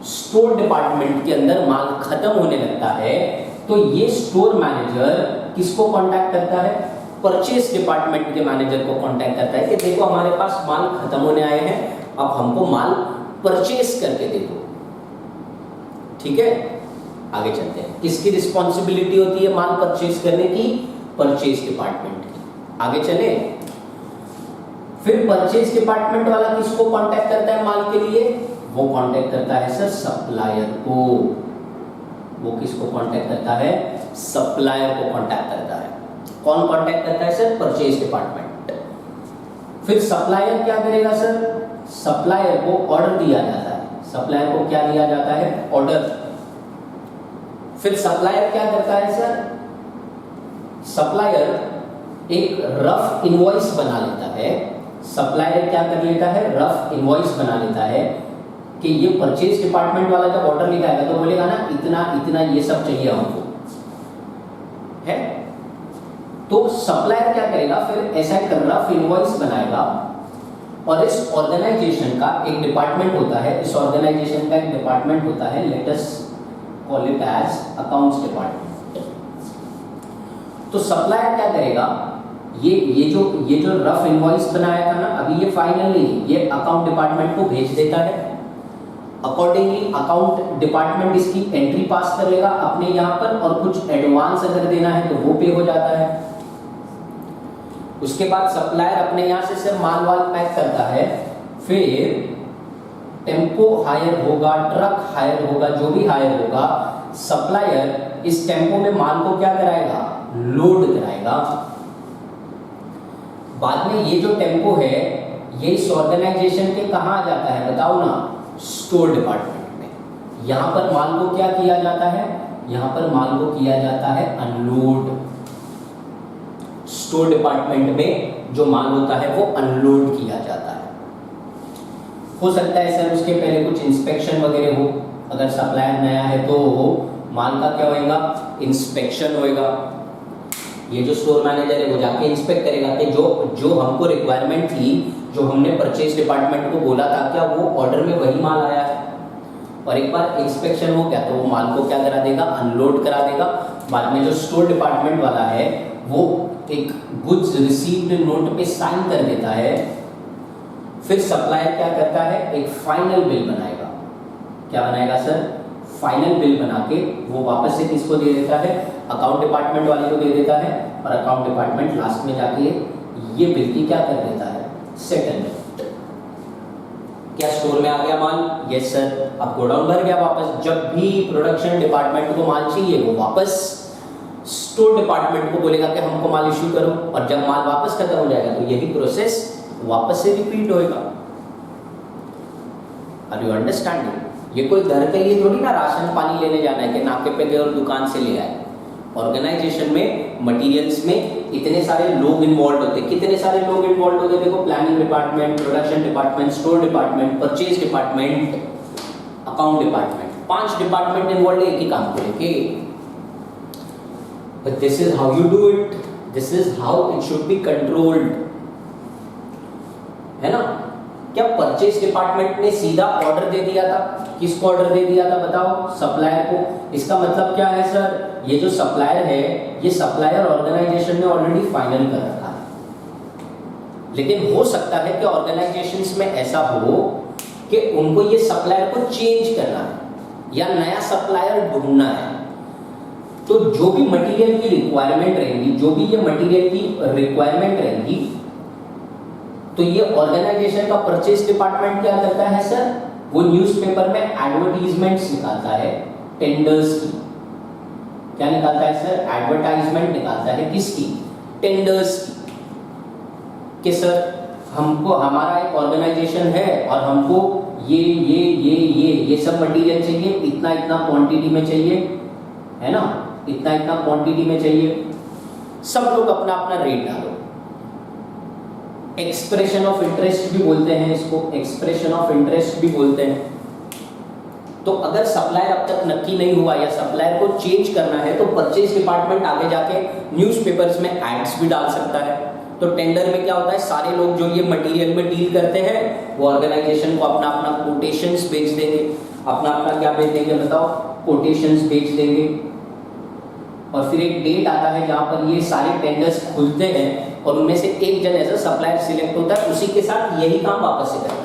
स्टोर डिपार्टमेंट के अंदर माल खत्म होने लगता है तो ये स्टोर मैनेजर किसको कांटेक्ट करता है? परचेज डिपार्टमेंट के मैनेजर को कांटेक्ट करता है कि देखो हमारे पास माल खत्म होने आए हैं, अब हमको माल परचेज करके दे दो। ठीक है, आगे चलते हैं। किसकी रिस्पॉन्सिबिलिटी होती है माल परचेज करने की? परचेज डिपार्टमेंट की। आगे चले, फिर परचेज डिपार्टमेंट वाला किसको कांटेक्ट करता है माल के लिए? वो कांटेक्ट करता है सर सप्लायर को। वो किसको कांटेक्ट करता है? सप्लायर को कांटेक्ट करता है। कौन कांटेक्ट करता है सर? Purchase department. फिर सप्लायर क्या करेगा सर? सप्लायर को ऑर्डर दिया जाता है। सप्लायर को क्या दिया जाता है? ऑर्डर। फिर सप्लायर क्या करता है सर? सप्लायर एक रफ इनवॉइस बना लेता है। सप्लायर क्या कर लेता है? रफ इनवॉइस बना लेता है कि ये परचेज डिपार्टमेंट वाला जब ऑर्डर लिखाएगा तो बोलेगा ना इतना इतना ये सब चाहिए हमको, है? तो सप्लायर क्या करेगा? फिर ऐसा एक रफ इनवॉइस बनाएगा और इस ऑर्गेनाइजेशन का एक डिपार्टमेंट होता है। इस ऑर्गेनाइजेशन का एक डिपार्टमेंट होता है, let us call it as accounts department. तो सप्लायर क्या करेगा? ये जो रफ इनवॉइस बनाया था ना, अभी ये फाइनल नहीं, ये अकाउंट डिपार्टमेंट को भेज देता है। अकॉर्डिंगली अकाउंट डिपार्टमेंट इसकी एंट्री पास करेगा अपने यहाँ पर, और कुछ एडवांस अगर देना है तो वो पे हो जाता है। उसके बाद सप्लायर अपने यहाँ से सिर्फ माल वाल पैक करता है। फिर टेम्पो हायर होगा, ट्रक हायर होगा, जो भी हायर होगा, सप्लायर इस टेम्पो में माल को क्या कराएगा? लोड कराएगा। बाद में ये जो टेम्पो है ये इस ऑर्गेनाइजेशन के कहाँ आ जाता है बताओ ना? स्टोर डिपार्टमेंट में। यहाँ पर माल को क्या किया जाता है? यहाँ पर माल को किया जाता है अनलोड। स्टोर डिपार्टमेंट में जो माल होता है वो अनलोड किया जाता है। हो सकता है सर उसके पहले कुछ इंस्पेक्शन वगैरह हो, अगर सप्लायर नया है तो माल का क्या होएगा? इंस्पेक्शन होएगा। ये जो स्टोर मैनेजर है वो जाके इंस्पेक्ट करेगा कि जो हमको रिक्वायरमेंट थी, जो हमने परचेज डिपार्टमेंट को बोला था, क्या वो ऑर्डर में वही माल आया है? और एक बार इंस्पेक्शन हो गया तो वो माल को क्या करा देगा? अनलोड करा देगा। बाद में जो स्टोर डिपार्टमेंट वाला है वो एक गुड्स रिसीव्ड नोट पे साइन कर देता है। फिर सप्लायर क्या करता है? एक फाइनल बिल बनाएगा। क्या बनाएगा सर? फाइनल बिल बना के वो वापस से किसको दे देता है? अकाउंट डिपार्टमेंट वाले को दे देता है, और अकाउंट डिपार्टमेंट लास्ट में जाके ये बिल की क्या कर देता है? सेटलमेंट। क्या स्टोर में आ गया माल? Yes sir. अब गोडाउन भर गया वापस। जब भी प्रोडक्शन डिपार्टमेंट को माल चाहिए वो वापस स्टोर डिपार्टमेंट को बोलेगा कि हमको माल इश्यू करो, और जब माल वापस खत्म हो जाएगा तो यही प्रोसेस वापस से रिपीट होएगा। Are you understanding? ये कोई घर के लिए थोड़ी ना राशन पानी लेने जाना है कि नाके पे गए और दुकान से ले आए। ऑर्गेनाइजेशन में मटेरियल्स में इतने सारे लोग इन्वॉल्व होते हैं। कितने सारे लोग इन्वॉल्व होते हैं? देखो, planning department, production department, store department, purchase department, account department. 5 department involve है एक ही काम को लेके। But this is how you do it, this is how it should be controlled, है ना? क्या परचेज डिपार्टमेंट ने सीधा ऑर्डर दे दिया था? किसको ऑर्डर दे दिया था बताओ? सप्लायर को। इसका मतलब क्या है सर? ये जो सप्लायर है ये सप्लायर ऑर्गेनाइजेशन ने ऑलरेडी फाइनल कर रखा है। लेकिन हो सकता है कि ऑर्गेनाइजेशंस में ऐसा हो कि उनको ये सप्लायर को चेंज करना है या नया सप्लायर ढूंढना है। तो जो भी मटेरियल की रिक्वायरमेंट रहेगी, जो भी ये मटेरियल की रिक्वायरमेंट रहेगी, तो ये ऑर्गेनाइजेशन का परचेज डिपार्टमेंट क्या करता है सर? वो न्यूज़पेपर में एडवर्टीजमेंट्स निकालता है टेंडर्स की। क्या निकालता है सर? एडवर्टाइजमेंट निकालता है। किसकी? टेंडर्स की। कि सर हमको, हमारा एक ऑर्गेनाइजेशन है और हमको ये सब मटेरियल चाहिए, इतना इतना क्वांटिटी में चाहिए, है ना, इतना इतना क्वांटिटी में चाहिए। सब लोग अपना अपना रेट डालो। एक्सप्रेशन ऑफ इंटरेस्ट भी बोलते हैं इसको, एक्सप्रेशन ऑफ इंटरेस्ट भी बोलते हैं। तो अगर सप्लायर अब तक नक्की नहीं हुआ या सप्लायर को चेंज करना है तो परचेज डिपार्टमेंट आगे जाके न्यूज़पेपर्स में एड्स भी डाल सकता है। तो टेंडर में क्या होता है, सारे लोग जो ये मटेरियल में डील करते हैं वो ऑर्गेनाइजेशन को अपना अपना कोटेशंस भेज देंगे। अपना अपना क्या भेज देंगे बताओ? कोटेशंस भेज देंगे। और फिर एक डेट आता है जहां पर ये सारे टेंडर्स खुलते हैं और उनमें से एक जन ऐसा सप्लायर सिलेक्ट होता है, उसी के साथ यही काम वापस से करता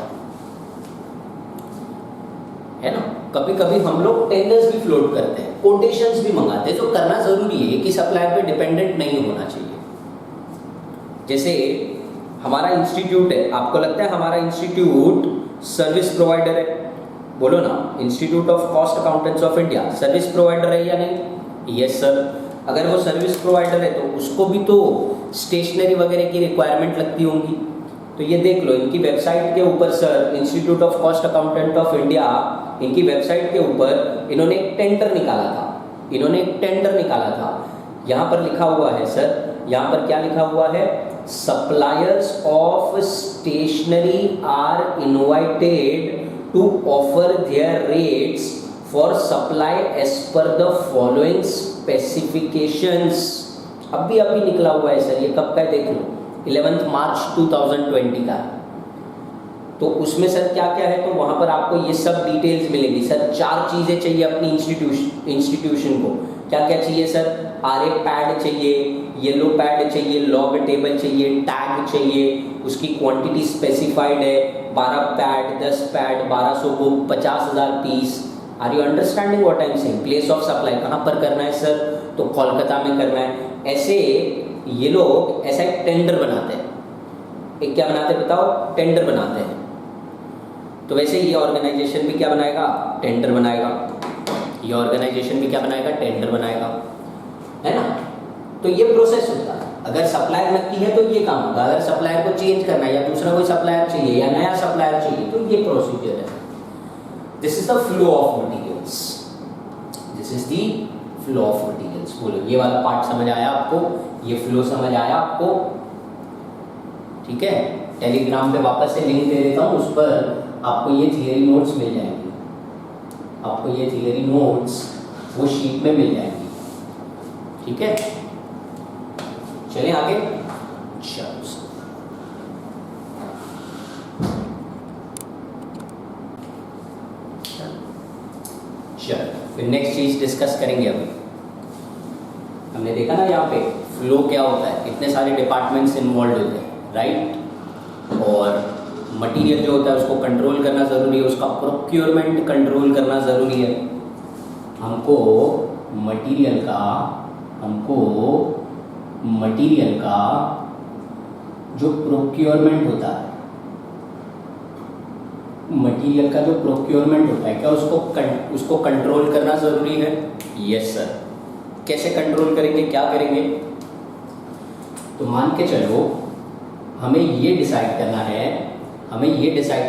है ना। कभी कभी हम लोग टेंडर्स भी फ्लोट करते हैं, कोटेशंस भी मंगाते हैं। तो करना जरूरी है कि सप्लायर पे डिपेंडेंट नहीं होना चाहिए। जैसे हमारा इंस्टीट्यूट है, आपको लगता है हमारा इंस्टीट्यूट सर्विस प्रोवाइडर है? बोलो ना, institute of cost accountants of India service provider है या नहीं? Yes sir. अगर वो सर्विस प्रोवाइडर है तो उसको भी तो स्टेशनरी वगैरह की रिक्वायरमेंट लगती होंगी। तो ये देख लो, इनकी वेबसाइट के ऊपर sir, institute of cost accountant of India, इनकी वेबसाइट के ऊपर इन्होंने एक टेंडर निकाला था। इन्होंने एक टेंडर निकाला था। यहाँ पर लिखा हुआ है सर, यहाँ पर क्या लिखा हुआ है? Suppliers of stationery are invited to offer their rates for supply as per the following specifications. अभी निकला हुआ है सर, ये कब का है देख लो, 11 मार्च 2020 का। तो उसमें सर क्या क्या है, तो वहाँ पर आपको ये सब डिटेल्स मिलेगी सर। 4 चीज़ें चाहिए अपनी इंस्टीट्यूशन को। क्या क्या चाहिए सर? आरए पैड चाहिए, येलो पैड चाहिए, लॉग टेबल चाहिए, टैग चाहिए, उसकी क्वांटिटी स्पेसिफाइड है, 12 pad, 10 pad, 1200 book, 50,000 piece. Are you understanding what I am saying? Place of supply कहाँ पर करना है सर? तो कोलकाता में करना है। ऐसे ये लोग ऐसा एक टेंडर बनाते हैं। एक क्या बनाते हैं बताओ? टेंडर बनाते हैं। तो वैसे ये ऑर्गेनाइजेशन भी क्या बनाएगा? टेंडर बनाएगा। ये ऑर्गेनाइजेशन भी क्या बनाएगा? टेंडर बनाएगा, है ना। तो ये प्रोसेस होता है। अगर सप्लायर नक्की है तो ये काम होगा। अगर सप्लायर को चेंज करना है या दूसरा कोई सप्लायर चाहिए या नया सप्लायर चाहिए तो ये प्रोसीजर है। This is the flow of materials. This is the flow of materials. बोलो, ये वाला पार्ट समझ आया आपको? ये फ्लो समझ आया आपको? ठीक है। टेलीग्राम पे वापस से लिंक दे देता हूँ, उस पर आपको ये थियरी नोट्स मिल जाएंगे। आपको ये थियरी नोट्स वो शीट में मिल जाएंगी। ठीक है, चलें आगे। चलो फिर नेक्स्ट चीज डिस्कस करेंगे। अभी हमने देखा ना यहाँ पे फ्लो क्या होता है, कितने सारे डिपार्टमेंट्स इन्वॉल्व होते हैं, राइट। और मटेरियल जो होता है उसको कंट्रोल करना ज़रूरी है, उसका प्रोक्योरमेंट कंट्रोल करना ज़रूरी है। हमको मटेरियल का जो प्रोक्योरमेंट होता है, मटेरियल का जो प्रोक्योरमेंट होता है, क्या उसको कंट्रोल करना ज़रूरी है? Yes sir. कैसे कंट्रोल करेंगे, क्या करेंगे? तो मान के चलो हमें ये डिसाइड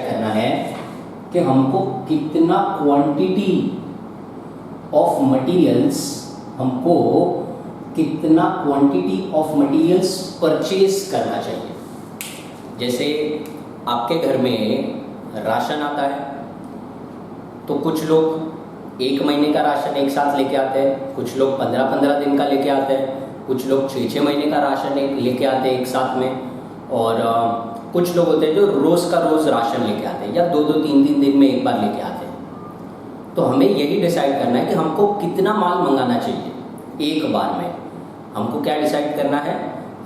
करना है कि हमको कितना क्वांटिटी ऑफ मटेरियल्स परचेज करना चाहिए। जैसे आपके घर में राशन आता है तो कुछ लोग 1 महीने का राशन एक साथ लेके आते हैं, कुछ लोग 15-15 दिन का लेके आते हैं, कुछ लोग 6-6 महीने का राशन लेके आते हैं एक साथ में, और कुछ लोग होते हैं जो रोज़ का रोज़ राशन लेके आते हैं या 2-2, 3-3 दिन में एक बार लेके आते हैं। तो हमें यही डिसाइड करना है कि हमको कितना माल मंगाना चाहिए एक बार में। हमको क्या डिसाइड करना है?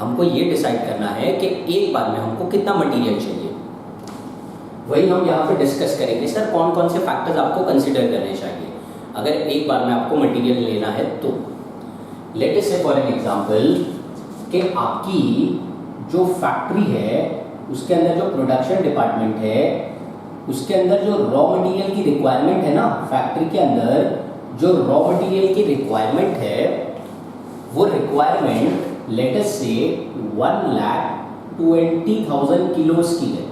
हमको ये डिसाइड करना है कि एक बार में हमको कितना मटेरियल चाहिए। वही हम यहाँ पे डिस्कस करेंगे सर, कौन कौन से फैक्टर्स आपको कंसिडर करने चाहिए अगर एक बार में आपको मटेरियल लेना है। तो लेट अस से फॉर एन एग्जांपल कि आपकी जो फैक्ट्री है उसके अंदर जो प्रोडक्शन डिपार्टमेंट है उसके अंदर जो रॉ मटेरियल की रिक्वायरमेंट है ना फैक्ट्री के अंदर, जो रॉ मटेरियल की रिक्वायरमेंट है वो रिक्वायरमेंट लेट अस से 1,20,000 किलोज की है।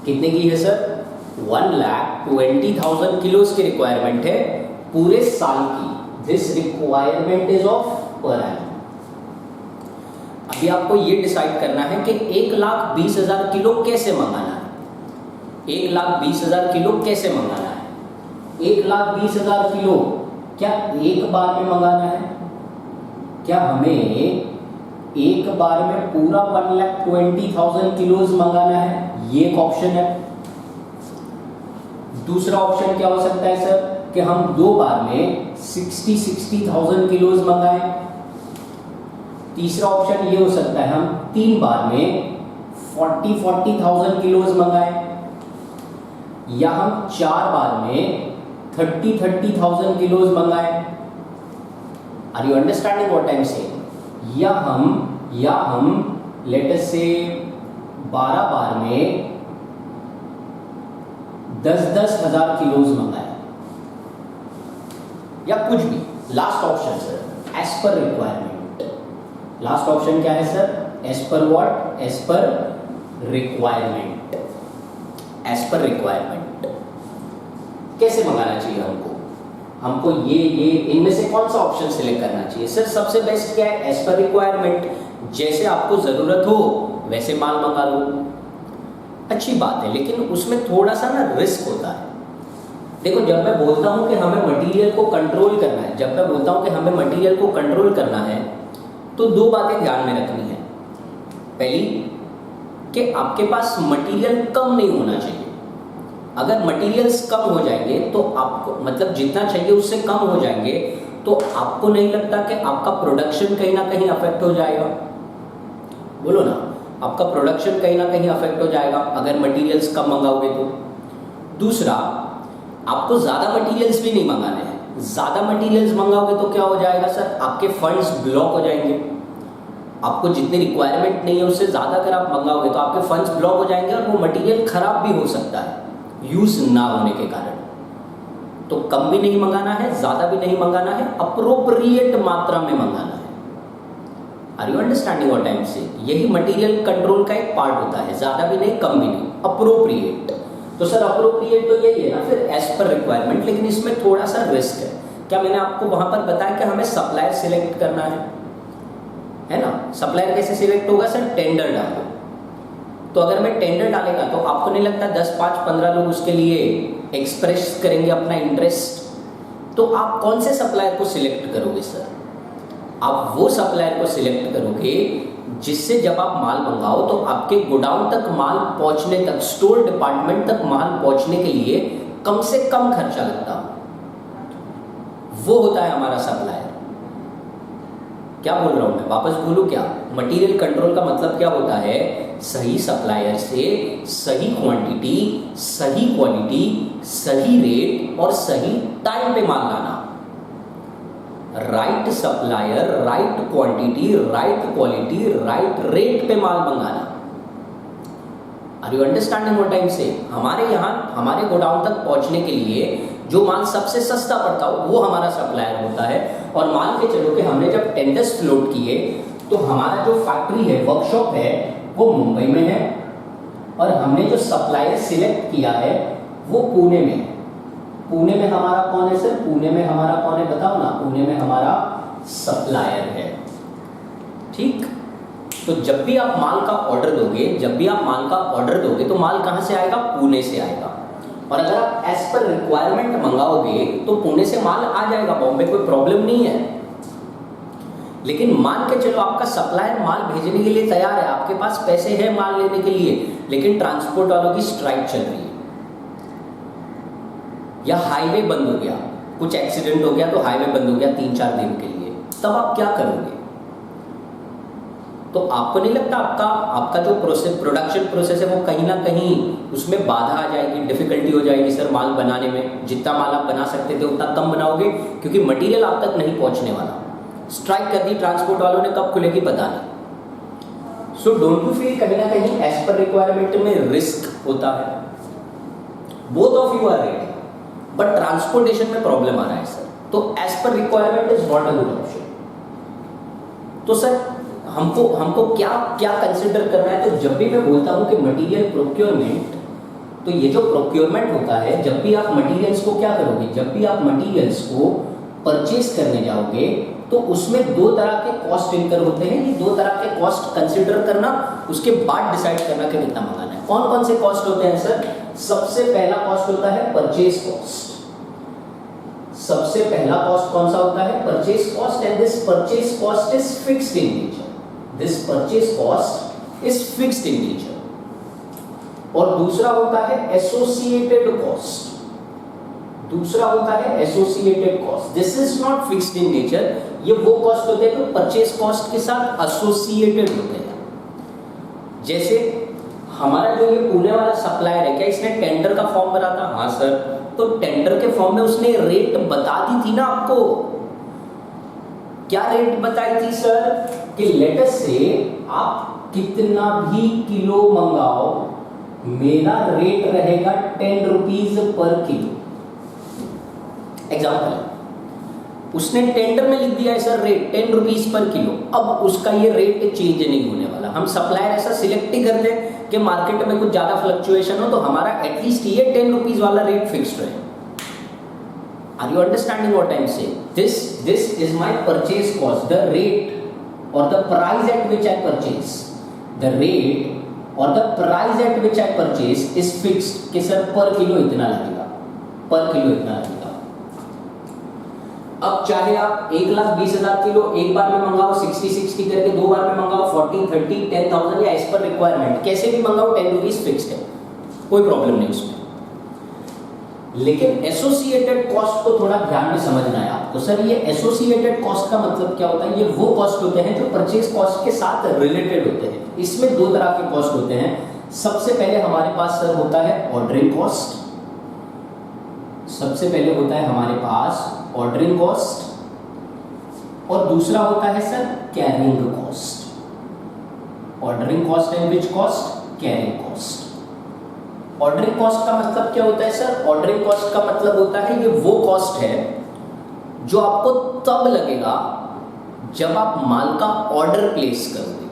कितने की है सर? 1,20,000 किलोज की रिक्वायरमेंट है पूरे साल की। This requirement is of per annum. अभी आपको ये डिसाइड करना है कि 1,20,000 किलो कैसे मंगाना है। 1,20,000 किलो कैसे मंगाना है? 1,20,000 किलो क्या एक बार में मंगाना है? क्या हमें एक बार में पूरा 1,20,000 किलोज मंगाना है? ये एक ऑप्शन है। दूसरा ऑप्शन क्या हो सकता है सर कि हम दो बार में 60,000 किलोज मंगाएं। तीसरा ऑप्शन ये हो सकता है हम 3 बार में 40,000 किलोज मंगाएं, या हम 4 बार में 30,000 किलोज मंगाएं। Are you understanding what I am saying? या हम लेट अस से 12 बार में 10,000 किलोज मंगाएं, या कुछ भी। Last option sir as per requirement. Last option क्या है sir? As per what? As per requirement. As per requirement कैसे मंगाना चाहिए हमको ये इनमें से कौन सा ऑप्शन सिलेक्ट करना चाहिए? सर सबसे बेस्ट क्या है? As per requirement. जैसे आपको जरूरत हो वैसे माल मंगा लो, अच्छी बात है, लेकिन उसमें थोड़ा सा ना रिस्क होता है। देखो, जब मैं बोलता हूं कि हमें मटेरियल को कंट्रोल करना है, तो दो बातें ध्यान में रखनी है। पहली कि आपके पास मटेरियल कम नहीं होना चाहिए। अगर मटेरियल्स कम हो जाएंगे तो आपको मतलब जितना चाहिए उससे कम हो जाएंगे तो आपको नहीं लगता कि आपका प्रोडक्शन कहीं ना कहीं अफेक्ट हो जाएगा? बोलो ना, आपका प्रोडक्शन कहीं ना कहीं अफेक्ट हो जाएगा अगर मटेरियल्स कम मंगाओगे तो। दूसरा, आपको ज़्यादा मटेरियल्स भी नहीं मंगाने हैं। ज़्यादा मटेरियल्स मंगाओगे तो क्या हो जाएगा सर? आपके फंड्स ब्लॉक हो जाएंगे। आपको जितनी रिक्वायरमेंट नहीं है उससे ज़्यादा अगर आप मंगाओगे तो आपके फंड्स ब्लॉक हो जाएंगे और वो मटेरियल खराब भी हो सकता है यूज़ ना होने के कारण। तो कम भी नहीं मंगाना है, ज़्यादा भी नहीं मंगाना है, अप्रोप्रिएट मात्रा में मंगाना है। Are you understanding what I am saying? यही मटेरियल कंट्रोल का एक पार्ट होता है। ज़्यादा भी नहीं, कम भी नहीं, अप्रोप्रिएट। तो सर अप्रोप्रिएट तो यही है ना फिर एज पर रिक्वायरमेंट, लेकिन इसमें थोड़ा सा रिस्क है। क्या मैंने आपको वहां पर बताया कि हमें सप्लायर सिलेक्ट करना है ना? सप्लायर कैसे सिलेक्ट होगा सर? टेंडर डालो। तो अगर मैं टेंडर डालेगा तो आपको नहीं लगता 10, 5, 15 लोग उसके लिए एक्सप्रेस करेंगे अपना इंटरेस्ट? तो आप कौन से सप्लायर को सिलेक्ट करोगे सर? आप वो सप्लायर को सिलेक्ट करोगे जिससे जब आप माल मंगाओ तो आपके गोडाउन तक माल पहुंचने तक, स्टोर डिपार्टमेंट तक माल पहुंचने के लिए कम से कम खर्चा लगता हो। वो होता है हमारा सप्लायर। क्या बोल रहा हूं मैं? वापस बोलूं क्या? मटेरियल कंट्रोल का मतलब क्या होता है? सही सप्लायर से सही क्वांटिटी, सही क्वालिटी, सही रेट और सही टाइम पे माल लाना। Right supplier, right quantity, right quality, right rate पे माल मंगाना। Are you understanding what I am saying? हमारे यहाँ हमारे गोडाउन तक पहुंचने के लिए जो माल सबसे सस्ता पड़ता हो वो हमारा सप्लायर होता है। और मान के चलो कि हमने जब टेंडर्स फ्लोट किए तो हमारा जो फैक्ट्री है, वर्कशॉप है, वो मुंबई में है और हमने जो सप्लायर सिलेक्ट किया है वो पुणे में है। पुणे में हमारा कौन है सर? पुणे में हमारा कौन है बताओ ना? पुणे में हमारा सप्लायर है। ठीक, तो जब भी आप माल का ऑर्डर दोगे तो माल कहां से आएगा? पुणे से आएगा। और अगर आप एज पर रिक्वायरमेंट मंगाओगे तो पुणे से माल आ जाएगा, बॉम्बे कोई प्रॉब्लम नहीं है। लेकिन मान के चलो आपका सप्लायर माल भेजने के लिए तैयार है, आपके पास पैसे हैं माल लेने के लिए, लेकिन ट्रांसपोर्ट वालों की स्ट्राइक चल रही है या हाईवे बंद हो गया, कुछ एक्सीडेंट हो गया तो हाईवे बंद हो गया 3-4 दिन के लिए, तब आप क्या करोगे? तो आपको नहीं लगता आपका जो प्रोडक्शन प्रोसेस है वो कहीं ना कहीं उसमें बाधा आ जाएगी, डिफिकल्टी हो जाएगी सर माल बनाने में? जितना माल आप बना सकते थे उतना कम बनाओगे क्योंकि मटेरियल आप तक नहीं पहुंचने वाला। स्ट्राइक कर दी ट्रांसपोर्ट वालों ने, कब खुलेगी पता नहीं। सो डोंट यू फील कहीं ना कहीं एज पर रिक्वायरमेंट में रिस्क होता है? Both of you are ready, but transportation में प्रॉब्लम आ रहा है सर। तो as per requirement is not a good option. तो सर हमको क्या क्या कंसिडर करना है? तो जब भी मैं बोलता हूं कि मटेरियल प्रोक्योरमेंट, तो ये जो प्रोक्योरमेंट होता है, जब भी आप मटेरियल्स को क्या करोगे, जब भी आप मटेरियल्स को परचेज करने जाओगे तो उसमें दो तरह के कॉस्ट इनकर होते हैं। ये दो तरह के कॉस्ट कंसिडर करना, उसके बाद डिसाइड करना कि कितना मंगाना है। कौन कौन से कॉस्ट होते हैं सर? सबसे पहला कॉस्ट होता है परचेज कॉस्ट। सबसे पहला कॉस्ट कौन सा होता है? Purchase cost. And this purchase cost is fixed in nature. This purchase cost is fixed in nature. और दूसरा होता है एसोसिएटेड कॉस्ट। दूसरा होता है associated cost. This is not fixed in nature. ये वो कॉस्ट होते हैं जो परचेज कॉस्ट के साथ एसोसिएटेड होते हैं। जैसे हमारा जो ये पुणे वाला सप्लायर है, क्या इसने टेंडर का फॉर्म भरा था? हाँ सर। तो टेंडर के फॉर्म में उसने रेट बता दी थी ना आपको। क्या रेट बताई थी सर? कि लेट अस से आप कितना भी किलो मंगाओ, मेरा रेट रहेगा 10 रुपीज पर किलो। एग्जाम्पल, उसने टेंडर में लिख दिया है sir rate 10 rupees per kilo. अब उसका ये रेट चेंज नहीं होने वाला। हम सप्लायर ऐसा सिलेक्ट ही करते हैं कि मार्केट में कुछ ज्यादा फ्लक्चुएशन हो तो हमारा एटलीस्ट ये 10 रुपीज वाला रेट फिक्स्ड रहे। Are you understanding what I am saying? This is my purchase cost, the rate और the price at which I purchase. The rate और the price at which I purchase is fixed कि sir per kilo इतना लगेगा, पर kilo इतना लगेगा। अब चाहे आप 1,20,000 किलो एक बार में मंगाओ, 60-60 करके दो बार में मंगाओ, 40, 30, 10,000 या एज पर रिक्वायरमेंट कैसे भी मंगाओ, 10 रुपीज फिक्स्ड है, कोई प्रॉब्लम नहीं उसमें। लेकिन एसोसिएटेड कॉस्ट को थोड़ा ध्यान में समझना है आपको। सर ये एसोसिएटेड कॉस्ट का मतलब क्या होता है? ये वो कॉस्ट होते हैं जो परचेज कॉस्ट के साथ रिलेटेड होते हैं। इसमें दो तरह के कॉस्ट होते हैं। सबसे पहले हमारे पास सर होता है ऑर्डरिंग कॉस्ट। सबसे पहले होता है हमारे पास ऑर्डरिंग कॉस्ट और दूसरा होता है sir carrying cost. Ordering cost and which cost? Carrying cost. Ordering cost का मतलब क्या होता है सर? ऑर्डरिंग कॉस्ट का मतलब होता है ये वो कॉस्ट है जो आपको तब लगेगा जब आप माल का ऑर्डर प्लेस करोगे।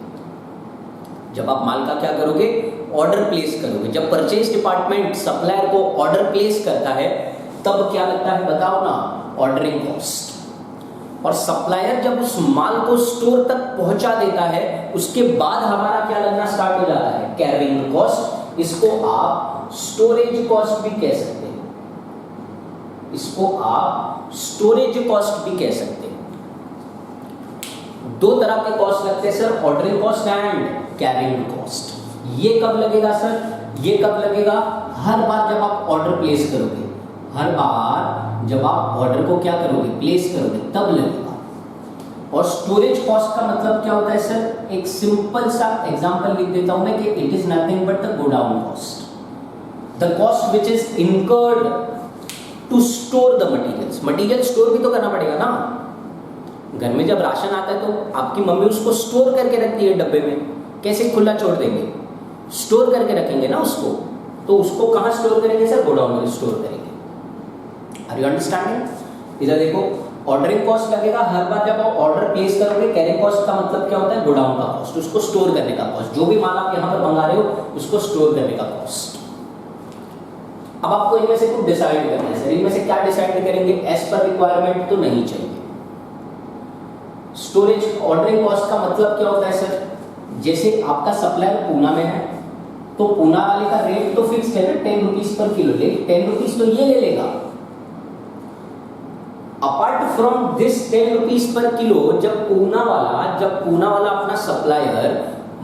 जब आप माल का क्या करोगे? ऑर्डर प्लेस करोगे। जब परचेज डिपार्टमेंट सप्लायर को ऑर्डर प्लेस करता है तब क्या लगता है बताओ ना? Ordering cost. और सप्लायर जब उस माल को स्टोर तक पहुंचा देता है उसके बाद हमारा क्या लगना स्टार्ट हो जाता है? Carrying cost. इसको आप स्टोरेज कॉस्ट भी कह सकते हैं। इसको आप स्टोरेज कॉस्ट भी कह सकते हैं। दो तरह के कॉस्ट लगते हैं sir, ordering cost and carrying cost. ये कब लगेगा सर? ये कब लगेगा? हर बार जब आप ऑर्डर प्लेस करोगे, हर बार जब आप ऑर्डर को क्या करोगे? प्लेस करोगे, तब लगेगा। और स्टोरेज कॉस्ट का मतलब क्या होता है सर? एक सिंपल सा एग्जांपल लिख देता हूं मैं कि it is nothing but the godown cost, the cost which is incurred to store the materials. Material store भी तो करना पड़ेगा ना। घर में जब राशन आता है तो आपकी मम्मी उसको स्टोर करके रखती है डब्बे में। कैसे खुला छोड़ देंगे? स्टोर करके रखेंगे ना उसको। तो उसको कहां स्टोर करेंगे सर? गोडाउन में स्टोर करेंगे। Are you understanding? इधर देखो, ऑर्डरिंग कॉस्ट लगेगा हर बार जब आप ऑर्डर प्लेस करोगे। कैरिंग कॉस्ट का मतलब क्या होता है? गोडाउन का कॉस्ट, उसको स्टोर करने का कॉस्ट। जो भी माल आप यहां पर मंगा रहे हो उसको स्टोर करने का कॉस्ट। अब आपको इनमें से कुछ डिसाइड करना है सर। इनमें से क्या डिसाइड करेंगे? एज पर रिक्वायरमेंट तो नहीं चाहिए। स्टोरेज ऑर्डरिंग कॉस्ट का मतलब क्या होता है सर? जैसे आपका सप्लायर पूना में है तो पूना वाले का रेट तो फिक्स है ना, 10 रुपीज पर किलो। ले 10 रुपीज तो ये ले लेगा। Apart from this 10 rupees per kilo, जब पूना वाला अपना सप्लायर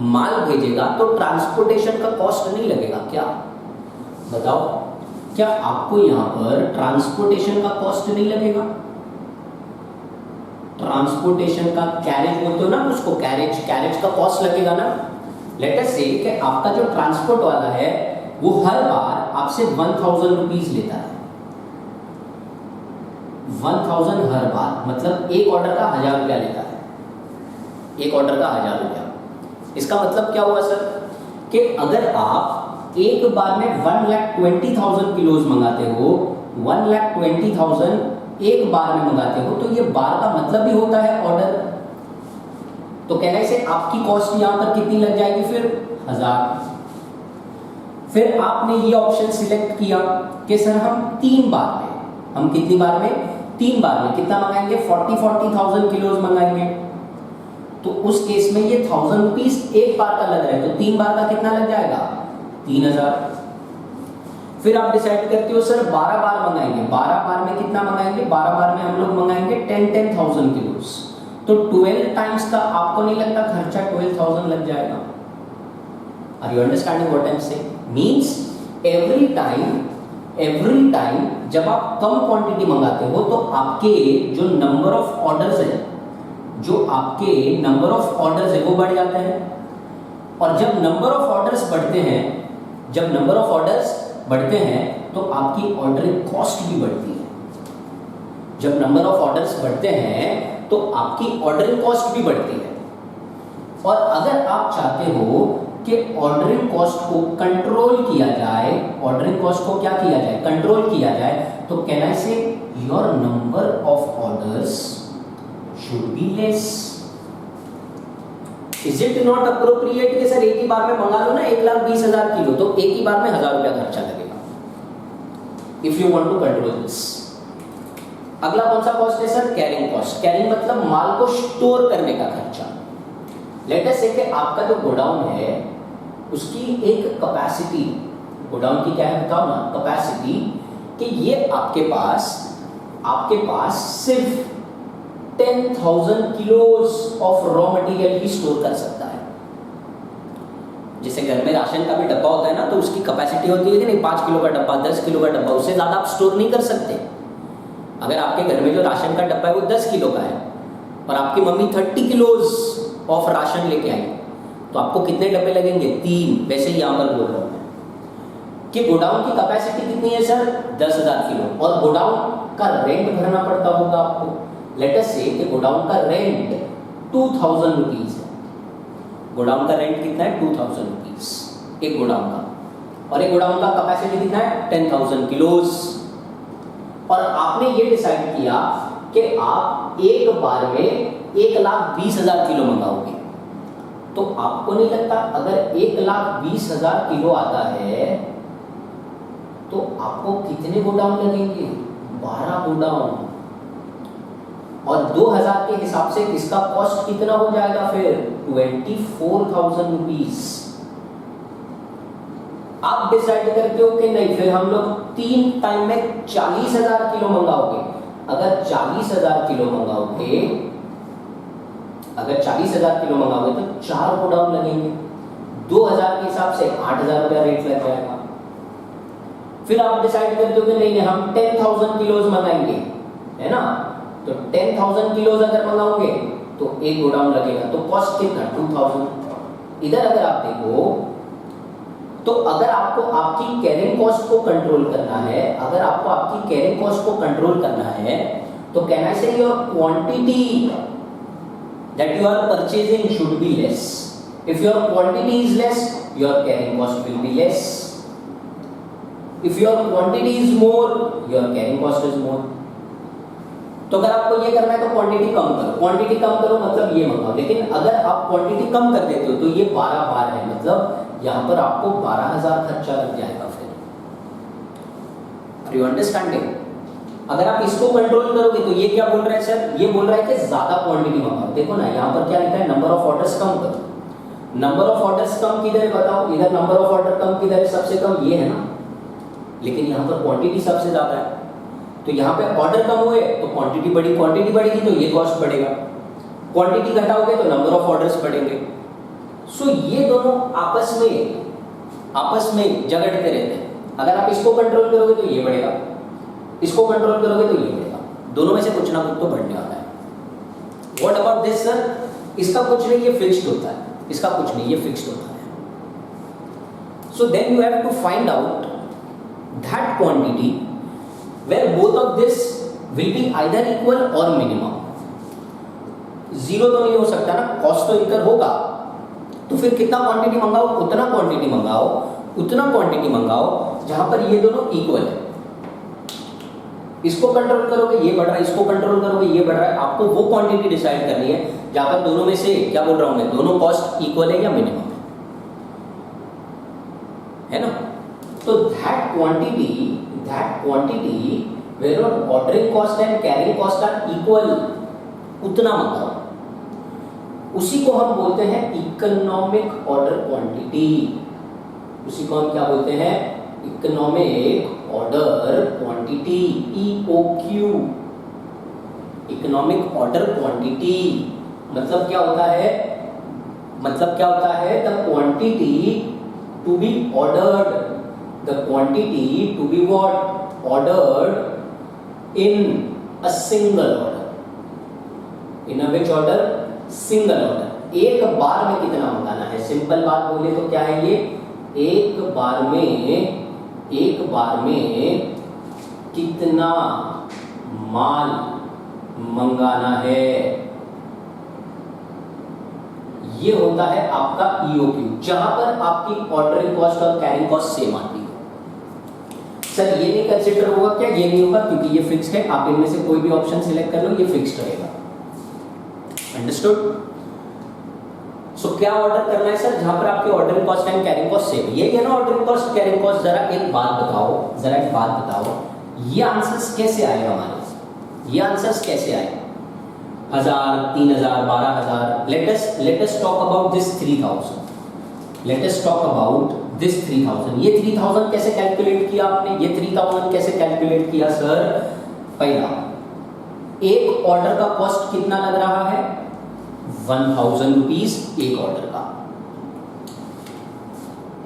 माल भेजेगा तो ट्रांसपोर्टेशन का कॉस्ट नहीं लगेगा क्या? बताओ, क्या आपको यहां पर ट्रांसपोर्टेशन का कॉस्ट नहीं लगेगा? ट्रांसपोर्टेशन का कैरेज बोलते हो ना उसको, कैरेज का कॉस्ट लगेगा ना। लेट अस से कि आपका जो ट्रांसपोर्ट वाला है वो हर बार आपसे 1000 रुपीज लेता है। 1000 हर बार, मतलब एक ऑर्डर का 1000 रुपया लेता है। एक ऑर्डर का 1000 रुपया। इसका मतलब क्या हुआ सर? कि अगर आप एक बार में 1,20,000 किलोज मंगाते हो, 1,20,000 एक बार में मंगाते हो तो ये बार का मतलब भी होता है ऑर्डर। तो कहने से आपकी कॉस्ट यहां पर कितनी लग जाएगी फिर 1000। फिर आपने ये ऑप्शन सिलेक्ट किया कि सर हम 3 बार में, हम कितनी बार में, 3 बार में कितना मंगाएंगे, 40,000 किलोज मंगाएंगे। तो उस केस में ये 1000 रुपीज एक बार का लग रहा है, तो 3 बार का कितना लग जाएगा 3000। फिर आप डिसाइड करते हो सर 12 बार मंगाएंगे, 12 बार में कितना मंगाएंगे, 12 बार में हम लोग मंगाएंगे 10,000 किलोज। तो 12 टाइम्स का आपको नहीं लगता खर्चा 12,000 लग जाएगा। Are you understanding what I am saying? Means every time जब आप कम क्वांटिटी मंगाते हो तो आपके जो नंबर ऑफ ऑर्डर्स है, जो आपके नंबर ऑफ ऑर्डर्स है वो बढ़ जाते हैं। और जब नंबर ऑफ ऑर्डर्स बढ़ते हैं, जब नंबर ऑफ ऑर्डर्स बढ़ते हैं तो आपकी ऑर्डरिंग कॉस्ट भी बढ़ती है। जब नंबर ऑफ ऑर्डर्स बढ़ते हैं तो आपकी ऑर्डरिंग कॉस्ट भी बढ़ती है। और अगर आप चाहते हो कि ऑर्डरिंग कॉस्ट को कंट्रोल किया जाए, ऑर्डरिंग कॉस्ट को क्या किया जाए, कंट्रोल किया जाए, तो can I say your number of orders should be less. Is it not appropriate कि सर एक ही बार में मंगा लो ना 1,20,000 किलो, तो एक ही बार में 1000 रुपया खर्चा लगेगा if you want to control this. अगला कौन सा कॉस्ट है सर, कैरिंग कॉस्ट। कैरिंग मतलब माल को स्टोर करने का खर्चा। लेट अस से कि आपका जो गोडाउन है उसकी एक कैपेसिटी, गोडाउन की क्या है बताओ ना, कैपेसिटी, कि ये आपके पास सिर्फ 10,000 kilos of raw material he store कर सकता है। जैसे घर में राशन का भी डब्बा होता है ना, तो उसकी कैपेसिटी होती है कि नहीं 5 किलो का डब्बा, 10 किलो का डब्बा, उससे ज़्यादा आप स्टोर नहीं कर सकते। अगर आपके घर में जो राशन का डब्बा है वो 10 किलो का है और आपकी मम्मी 30 किलोज ऑफ राशन लेके आई, तो आपको कितने डब्बे लगेंगे, 3। वैसे ही यहाँ पर बोल रहा हूँ कि गोडाउन की कैपेसिटी कितनी है सर, 10,000 किलो, और गोडाउन का रेंट भरना पड़ता होगा आपको। लेट अस से कि गोडाउन का रेंट 2,000 रुपीज है। गोडाउन का रेंट कितना है, 2,000 रुपीज एक गोडाउन का, और एक गोडाउन का कैपेसिटी कितना है 10,000 किलोज। और आपने ये डिसाइड किया कि आप एक बार में 1,20,000 किलो मंगाओगे। तो आपको नहीं लगता अगर 1,20,000 किलो आता है तो आपको कितने गोडाउन लगेंगे, 12 गोडाउन। और 2,000 के हिसाब से इसका कॉस्ट कितना हो जाएगा फिर 24,000 रुपीज। आप डिसाइड करते हो कि नहीं फिर हम लोग 3 टाइम में 40,000 किलो मंगाओगे। अगर 40,000 किलो मंगाओगे, अगर 40,000 किलो मंगाओगे तो 4 गोडाउन लगेंगे। 2,000 के हिसाब से 8,000 रुपया रेट लग जाएगा। फिर आप डिसाइड करते हो कि नहीं हम 10,000 किलोज मंगाएंगे, है ना, तो 10,000 किलोज अगर मंगाओगे तो एक गोडाउन लगेगा, तो कॉस्ट कितना 2,000। इधर अगर आप देखो तो अगर आपको आपकी कैरिंग कॉस्ट को कंट्रोल करना है, अगर आपको आपकी कैरिंग कॉस्ट को कंट्रोल करना है तो can I say your quantity that you are purchasing should be less. If your quantity is less, your carrying cost will be less. If your quantity is more, your carrying cost is more. तो अगर आपको ये करना है तो quantity कम करो, quantity कम करो मतलब ये मंगाओ। लेकिन अगर आप क्वांटिटी कम कर देते हो तो ये 12 बार है, मतलब यहाँ पर आपको 12,000 खर्चा लग जाएगा फिर। Are you understanding? अगर आप इसको कंट्रोल करोगे तो ये क्या बोल रहा है सर, ये बोल रहा है कि ज्यादा क्वांटिटी मंगाओ। देखो ना यहाँ पर क्या लिखा है, नंबर ऑफ ऑर्डर्स कम करो। नंबर ऑफ ऑर्डर्स कम किधर है बताओ, इधर नंबर ऑफ ऑर्डर कम किधर है, सबसे कम ये है ना, लेकिन यहाँ पर क्वांटिटी सबसे ज्यादा है। तो यहाँ पे ऑर्डर कम हुए तो क्वांटिटी बढ़ी, क्वांटिटी बढ़ेगी तो ये कॉस्ट बढ़ेगा, क्वांटिटी घटाओगे तो नंबर ऑफ ऑर्डर्स बढ़ेंगे। सो ये दोनों आपस में झगड़ते रहते हैं। अगर आप इसको कंट्रोल करोगे तो ये बढ़ेगा, इसको कंट्रोल करोगे तो ये बढ़ेगा, दोनों में से कुछ ना कुछ तो बढ़ने वाला है। व्हाट अबाउट दिस सर, इसका कुछ नहीं, ये फिक्स्ड होता है, इसका कुछ नहीं, ये फिक्स्ड होता है। So then you have to find out that quantity where both of this will be either equal और मिनिमम। जीरो तो नहीं हो सकता ना, कॉस्ट तो इक्वल होगा, तो फिर कितना क्वांटिटी मंगाओ, उतना क्वांटिटी मंगाओ, उतना क्वांटिटी मंगाओ जहां पर ये दोनों इक्वल है। इसको कंट्रोल करोगे ये बढ़ रहा है, इसको कंट्रोल करोगे ये बढ़ रहा है। आपको वो क्वांटिटी डिसाइड करनी है जहां पर दोनों में से, क्या बोल रहा हूं मैं, दोनों कॉस्ट इक्वल है या मिनिमम है ना। तो that quantity where ordering cost and carrying cost are equal, उतना मंगाओ, उसी को हम बोलते हैं इकोनॉमिक ऑर्डर क्वांटिटी। उसी को हम क्या बोलते हैं, economic order quantity, EOQ, economic order quantity. मतलब क्या होता है, the quantity to be ordered, the quantity to be what, ordered in a single order, in a which order, single order. एक बार में कितना मंगाना है, सिंपल बात बोले तो क्या है ये, एक बार में कितना माल मंगाना है, ये होता है आपका EOQ, जहां पर आपकी ऑर्डरिंग कॉस्ट और कैरिंग कॉस्ट सेम आती है। सर ये नहीं कंसीडर होगा क्या, ये नहीं होगा क्योंकि ये फिक्स्ड है, आप इनमें से कोई भी ऑप्शन सिलेक्ट कर लो, ये फिक्स्ड रहेगा। अंडरस्टूड। सो क्या ऑर्डर करना है सर, जहां पर आपके ordering cost and carrying cost same, ये है ना ऑर्डरिंग कॉस्ट कैरिंग कॉस्ट। जरा एक बात बताओ, ये आंसर्स कैसे आए हमारे, ये आंसर्स कैसे आए, 1000, 3000, 12000। Let us talk about this 3000, let us talk about this 3000। ये 3000 कैसे कैलकुलेट किया आपने, ये 3000 कैसे कैलकुलेट किया सर। पहला, एक ऑर्डर का कॉस्ट कितना लग रहा है, 1000 रुपीज एक ऑर्डर का।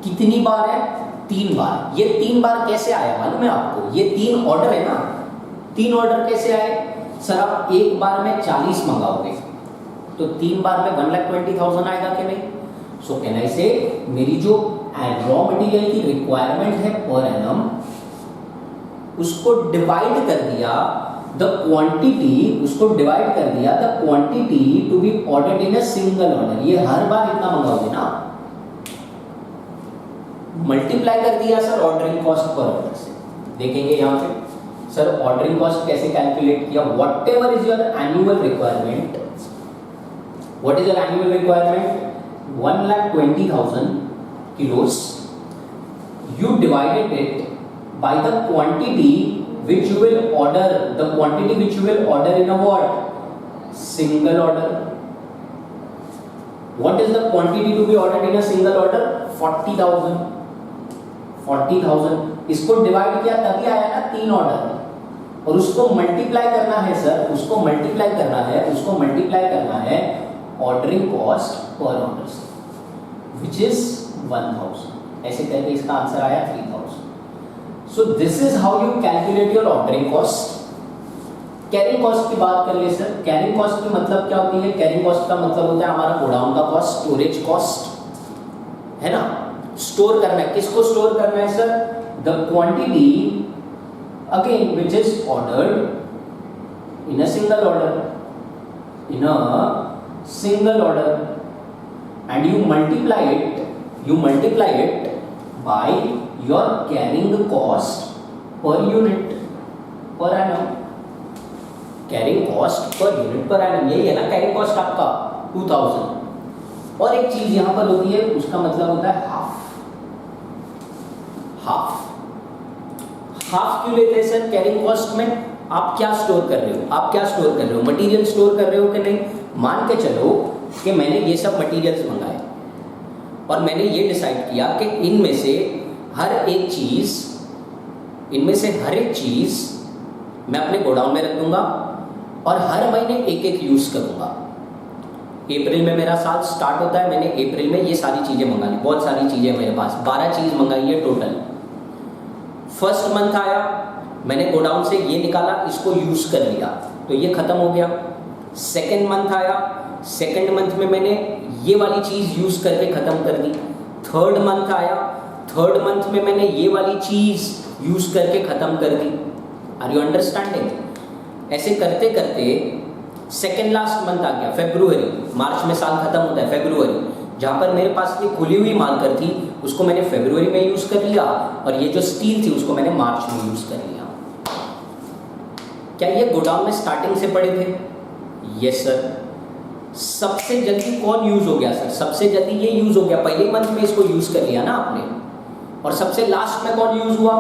कितनी बार है, 3 बार। ये 3 बार कैसे आया मालूम है आपको, ये 3 ऑर्डर है ना, 3 ऑर्डर कैसे आए सर। आप एक बार में 40 मंगाओगे तो 3 बार में 1,20,000 आएगा कि नहीं। सो कैन आई से, मेरी जो रॉ मटेरियल की रिक्वायरमेंट है पर एनम, उसको डिवाइड कर दिया the quantity, the quantity to be ordered in a single order. ये हर बार इतना मंगाओगे ना, मल्टीप्लाई कर दिया sir ordering cost per order से। देखेंगे यहाँ पे सर ऑर्डरिंग कॉस्ट कैसे कैलकुलेट किया। Whatever is your annual requirement, what is your annual requirement, 1,20,000 kilos, you divided it by the quantity which you will order, the quantity which you will order in a what, single order. What is the quantity to be ordered in a single order, 40,000, 40,000। इसको divide किया तभी आया ना 3 order, और उसको multiply करना है sir, उसको मल्टीप्लाई करना है ऑर्डरिंग कॉस्ट पर ऑर्डर से, which is 1000। ऐसे करके इसका आंसर आया 3000। So this is how you calculate your ordering cost. Carrying cost की बात कर ले सर। कैरिंग कॉस्ट की मतलब क्या होती है, कैरिंग कॉस्ट का मतलब होता है हमारा गोडाउन का कॉस्ट, स्टोरेज कॉस्ट है ना। स्टोर करना है, किसको स्टोर करना है sir, the quantity again which is ordered in a single order, and you multiply it by your carrying cost per unit per annum, carrying cost per unit per annum। यही है ना carrying cost आपका 2000। और एक चीज यहां पर होती है, उसका मतलब होता है हाफ क्यों लेते हैं सर कैरिंग कॉस्ट में। आप क्या स्टोर कर रहे हो, मटेरियल स्टोर कर रहे हो कि नहीं। मान के चलो कि मैंने ये सब मटेरियल्स मंगाए और मैंने ये डिसाइड किया कि इनमें से हर एक चीज मैं अपने गोडाउन में रख दूंगा और हर महीने एक यूज करूंगा। अप्रैल में मेरा साल स्टार्ट होता है, मैंने अप्रैल में ये सारी चीजें मंगा ली, बहुत सारी चीजें मेरे पास, 12 चीज मंगाई है टोटल। फर्स्ट मंथ आया, मैंने गोडाउन से ये निकाला, इसको यूज कर लिया, तो ये खत्म हो गया। सेकेंड मंथ आया, सेकेंड मंथ में मैंने ये वाली चीज यूज करके खत्म कर दी। थर्ड मंथ आया, थर्ड मंथ में मैंने ये वाली चीज यूज करके खत्म कर दी। Are you understanding. ऐसे करते करते सेकेंड लास्ट मंथ आ गया फरवरी, मार्च में साल खत्म होता है फरवरी, जहां पर मेरे पास ये खुली हुई मार्कर थी उसको मैंने फरवरी में यूज कर लिया और ये जो स्टील थी उसको मैंने मार्च में यूज कर लिया। क्या ये गोडाउन में स्टार्टिंग से पड़े थे? Yes sir. सबसे जल्दी कौन यूज हो गया सर? सबसे जल्दी ये यूज हो गया, पहले मंथ में इसको यूज कर लिया ना आपने। और सबसे लास्ट में कौन यूज हुआ?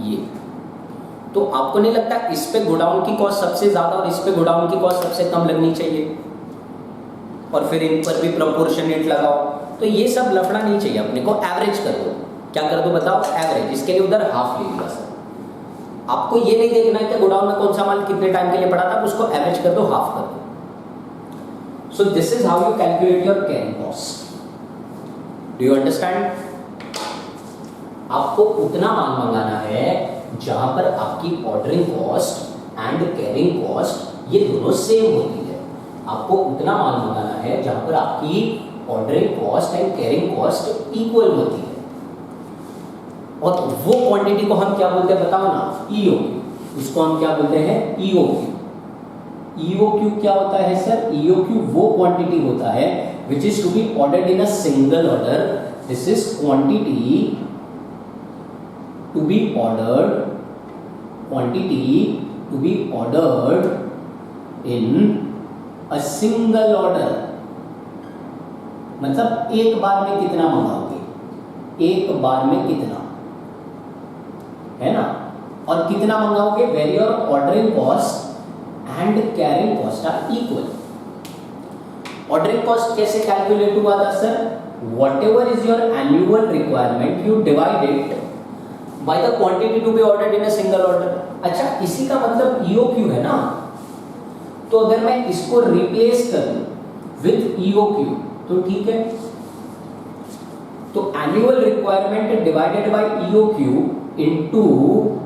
ये। तो आपको नहीं लगता इस पे गोडाउन की कॉस्ट सबसे ज्यादा और इस पे गोडाउन की कॉस्ट सबसे कम लगनी चाहिए? और फिर इन पर भी प्रोपोर्शनेट लगाओ। तो ये सब लफड़ा नहीं चाहिए अपने को, एवरेज कर दो। क्या कर दो बताओ? एवरेज। इसके लिए उधर हाफ ले लिया सर। आपको ये नहीं देखना है कि गोडाउन में कौन सा माल कितने टाइम के लिए पड़ा था, उसको एवरेज कर दो, हाफ कर दो। So this is how you calculate your carrying cost. Do you understand? आपको उतना माल मंगाना है जहां पर आपकी ordering cost and carrying cost ये दोनों सेम होती है। आपको उतना माल मंगाना है जहां पर आपकी ordering cost and carrying cost equal होती है। और वो क्वांटिटी को हम क्या बोलते हैं बताओ ना? ईओक्यू। उसको हम क्या बोलते हैं? ईओक्यू। ईओक्यू क्या होता है सर? ईओक्यू वो क्वांटिटी होता है which is to be ordered in a single order. This is quantity to be ordered, quantity to be ordered in a single order. मतलब एक बार में कितना मंगाओगे? एक बार में कितना, है ना? और कितना मंगाओगे? Where your ordering cost and carrying cost are equal. Ordering cost कैसे कैलकुलेट हुआ था sir? Whatever is your annual requirement you divide it by the quantity to be ordered in a single order. अच्छा, इसी का मतलब EOQ है ना? तो अगर मैं इसको रिप्लेस कर दूं विद ईओक्यू तो ठीक है। तो annual requirement divided by EOQ into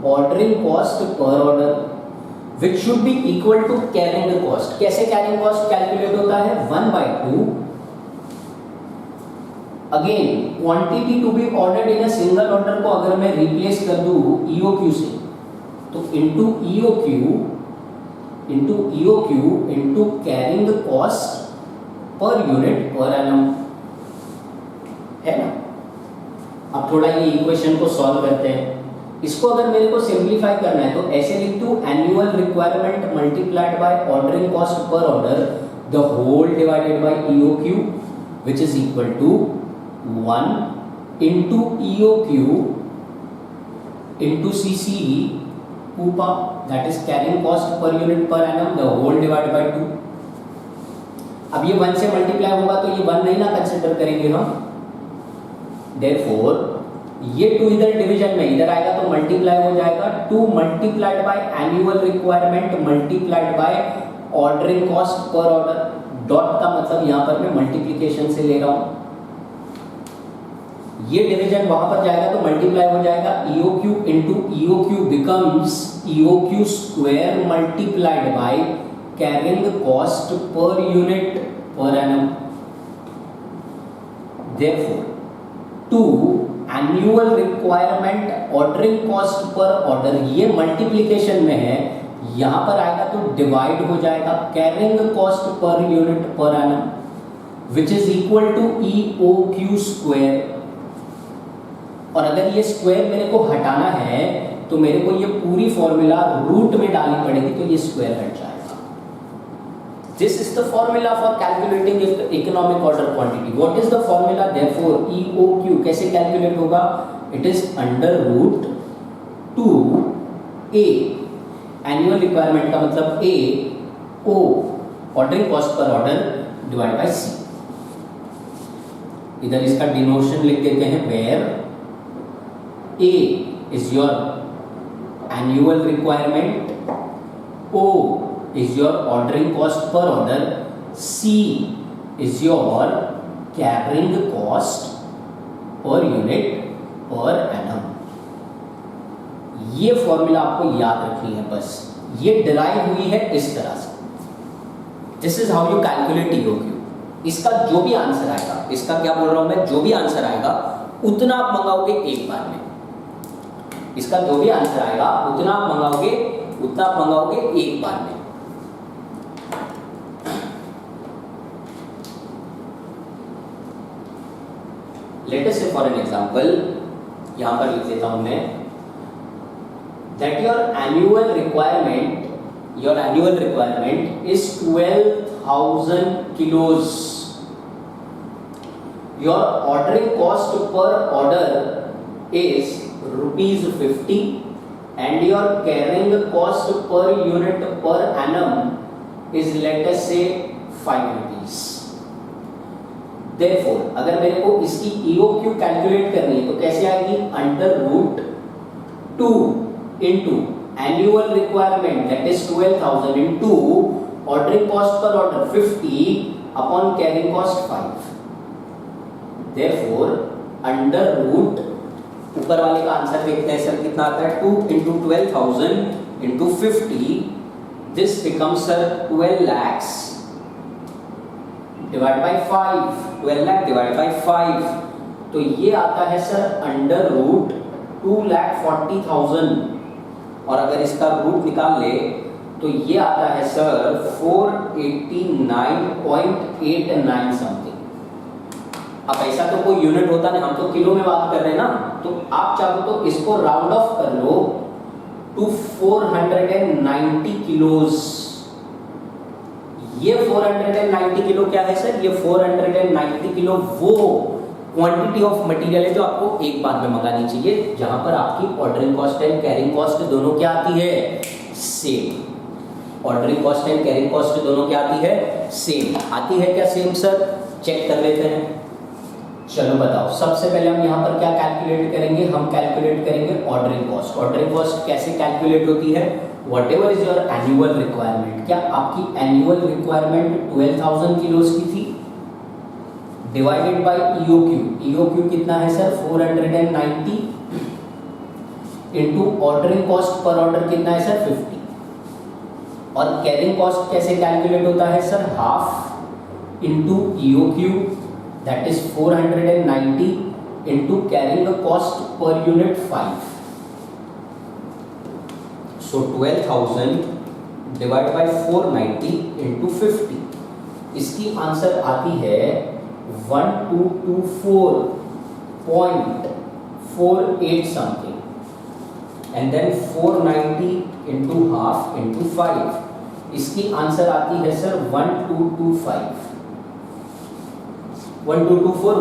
ordering cost per order which should be equal to carrying cost. कैसे कैरिंग कॉस्ट कैलकुलेट होता है? 1/2 again quantity to be ordered in a single order को अगर मैं रिप्लेस कर दूं ईओक्यू से तो into EOQ into carrying cost per unit per annum, है ना? अब थोड़ा ये इक्वेशन को सॉल्व करते हैं। इसको अगर मेरे को सिंप्लीफाई करना है तो ऐसे लिख दूं annual requirement multiplied by ordering cost per order the whole divided by EOQ which is equal to 1 into EOQ into सीसीई पूपा that is carrying cost per unit per annum the whole divided by 2। अब ये 1 से multiply होगा तो ये 1 नहीं ना कंसिडर करेंगे हम। देयरफॉर ये 2 इधर डिवीजन में इधर आएगा तो मल्टीप्लाई हो जाएगा 2 multiplied by annual requirement multiplied by ordering cost per order. Dot का मतलब यहां पर मैं मल्टीप्लिकेशन से ले रहा हूं। ये डिवीजन वहां पर जाएगा तो मल्टीप्लाई हो जाएगा EOQ into EOQ becomes EOQ square multiplied by carrying cost per unit per annum. Therefore 2 annual requirement ordering cost per order ये मल्टीप्लिकेशन में है, यहां पर आएगा तो डिवाइड हो जाएगा carrying cost per unit per annum which is equal to EOQ square. और अगर ये स्क्वायर मेरे को हटाना है तो मेरे को ये पूरी फॉर्मूला रूट में डालनी पड़ेगी तो ये स्क्वायर हट जाएगा। This is the formula for calculating economic order quantity. What is the formula? Therefore, EOQ कैसे कैलकुलेट होगा? It is under root 2A annual requirement का मतलब A O ordering cost per order divided by C। इधर इसका डिनोशन लिख देते हैं where A is your annual requirement, O is your ordering cost per order, C is your carrying cost per unit per annum। ये formula आपको याद रखनी है बस। ये डिराइव हुई है इस तरह से। This is how you calculate EOQ. इसका जो भी आंसर आएगा, इसका क्या बोल रहा हूं मैं, जो भी आंसर आएगा उतना आप मंगाओगे एक बार में। इसका जो भी आंसर आएगा उतना आप मंगाओगे एक बार में। लेट अस से फॉर एन एग्जांपल यहां पर लिख देता हूं मैं that your annual requirement your annual requirement is 12,000 kilos. Your ordering cost per order is rupees 50 and your carrying cost per unit per annum is let us say 5 rupees. Therefore अगर मेरे को इसकी EOQ कैलकुलेट करनी है तो कैसे आएगी? Under root 2 into annual requirement that is 12,000 into ordering cost per order 50 upon carrying cost 5. Therefore under root ऊपर वाले का आंसर देखते हैं सर कितना आता है 2 into 12,000 into 50 this becomes sir 12 lakhs divided by 5 12 lakh divided by 5 तो ये आता है सर अंडर रूट 2,40,000 और अगर इसका रूट निकाल ले तो ये आता है सर 489.89 समथिंग। अब ऐसा तो कोई यूनिट होता नहीं, हम तो किलो में बात कर रहे हैं ना, तो आप चाहो तो इसको राउंड ऑफ कर लो टू 490 किलोज। ये 490 किलो क्या है सर? ये 490 किलो वो क्वांटिटी ऑफ मटेरियल है जो आपको एक बार में मंगानी चाहिए, जहां पर आपकी ordering cost and carrying cost दोनों क्या आती है? Same. Ordering cost and carrying cost दोनों क्या आती है? सेम आती है। क्या सेम सर? चेक कर लेते हैं। चलो बताओ, सबसे पहले हम यहाँ पर क्या कैलकुलेट करेंगे? हम कैलकुलेट करेंगे ऑर्डरिंग कॉस्ट। ऑर्डरिंग कॉस्ट कैसे कैलकुलेट होती है? Whatever is your annual requirement. क्या आपकी एनुअल रिक्वायरमेंट 12,000 किलोज की थी डिवाइडेड बाय EOQ। EOQ कितना है sir? 490 into ordering cost per order कितना है सर? 50। और कैरिंग कॉस्ट कैसे कैलकुलेट होता है sir? Half into EOQ that is 490 into carrying cost per unit 5। So 12,000 divide by 490 into 50, इसकी आंसर आती है 1224.48 something and then 490 into half into 5, इसकी आंसर आती है सर 1225। 1224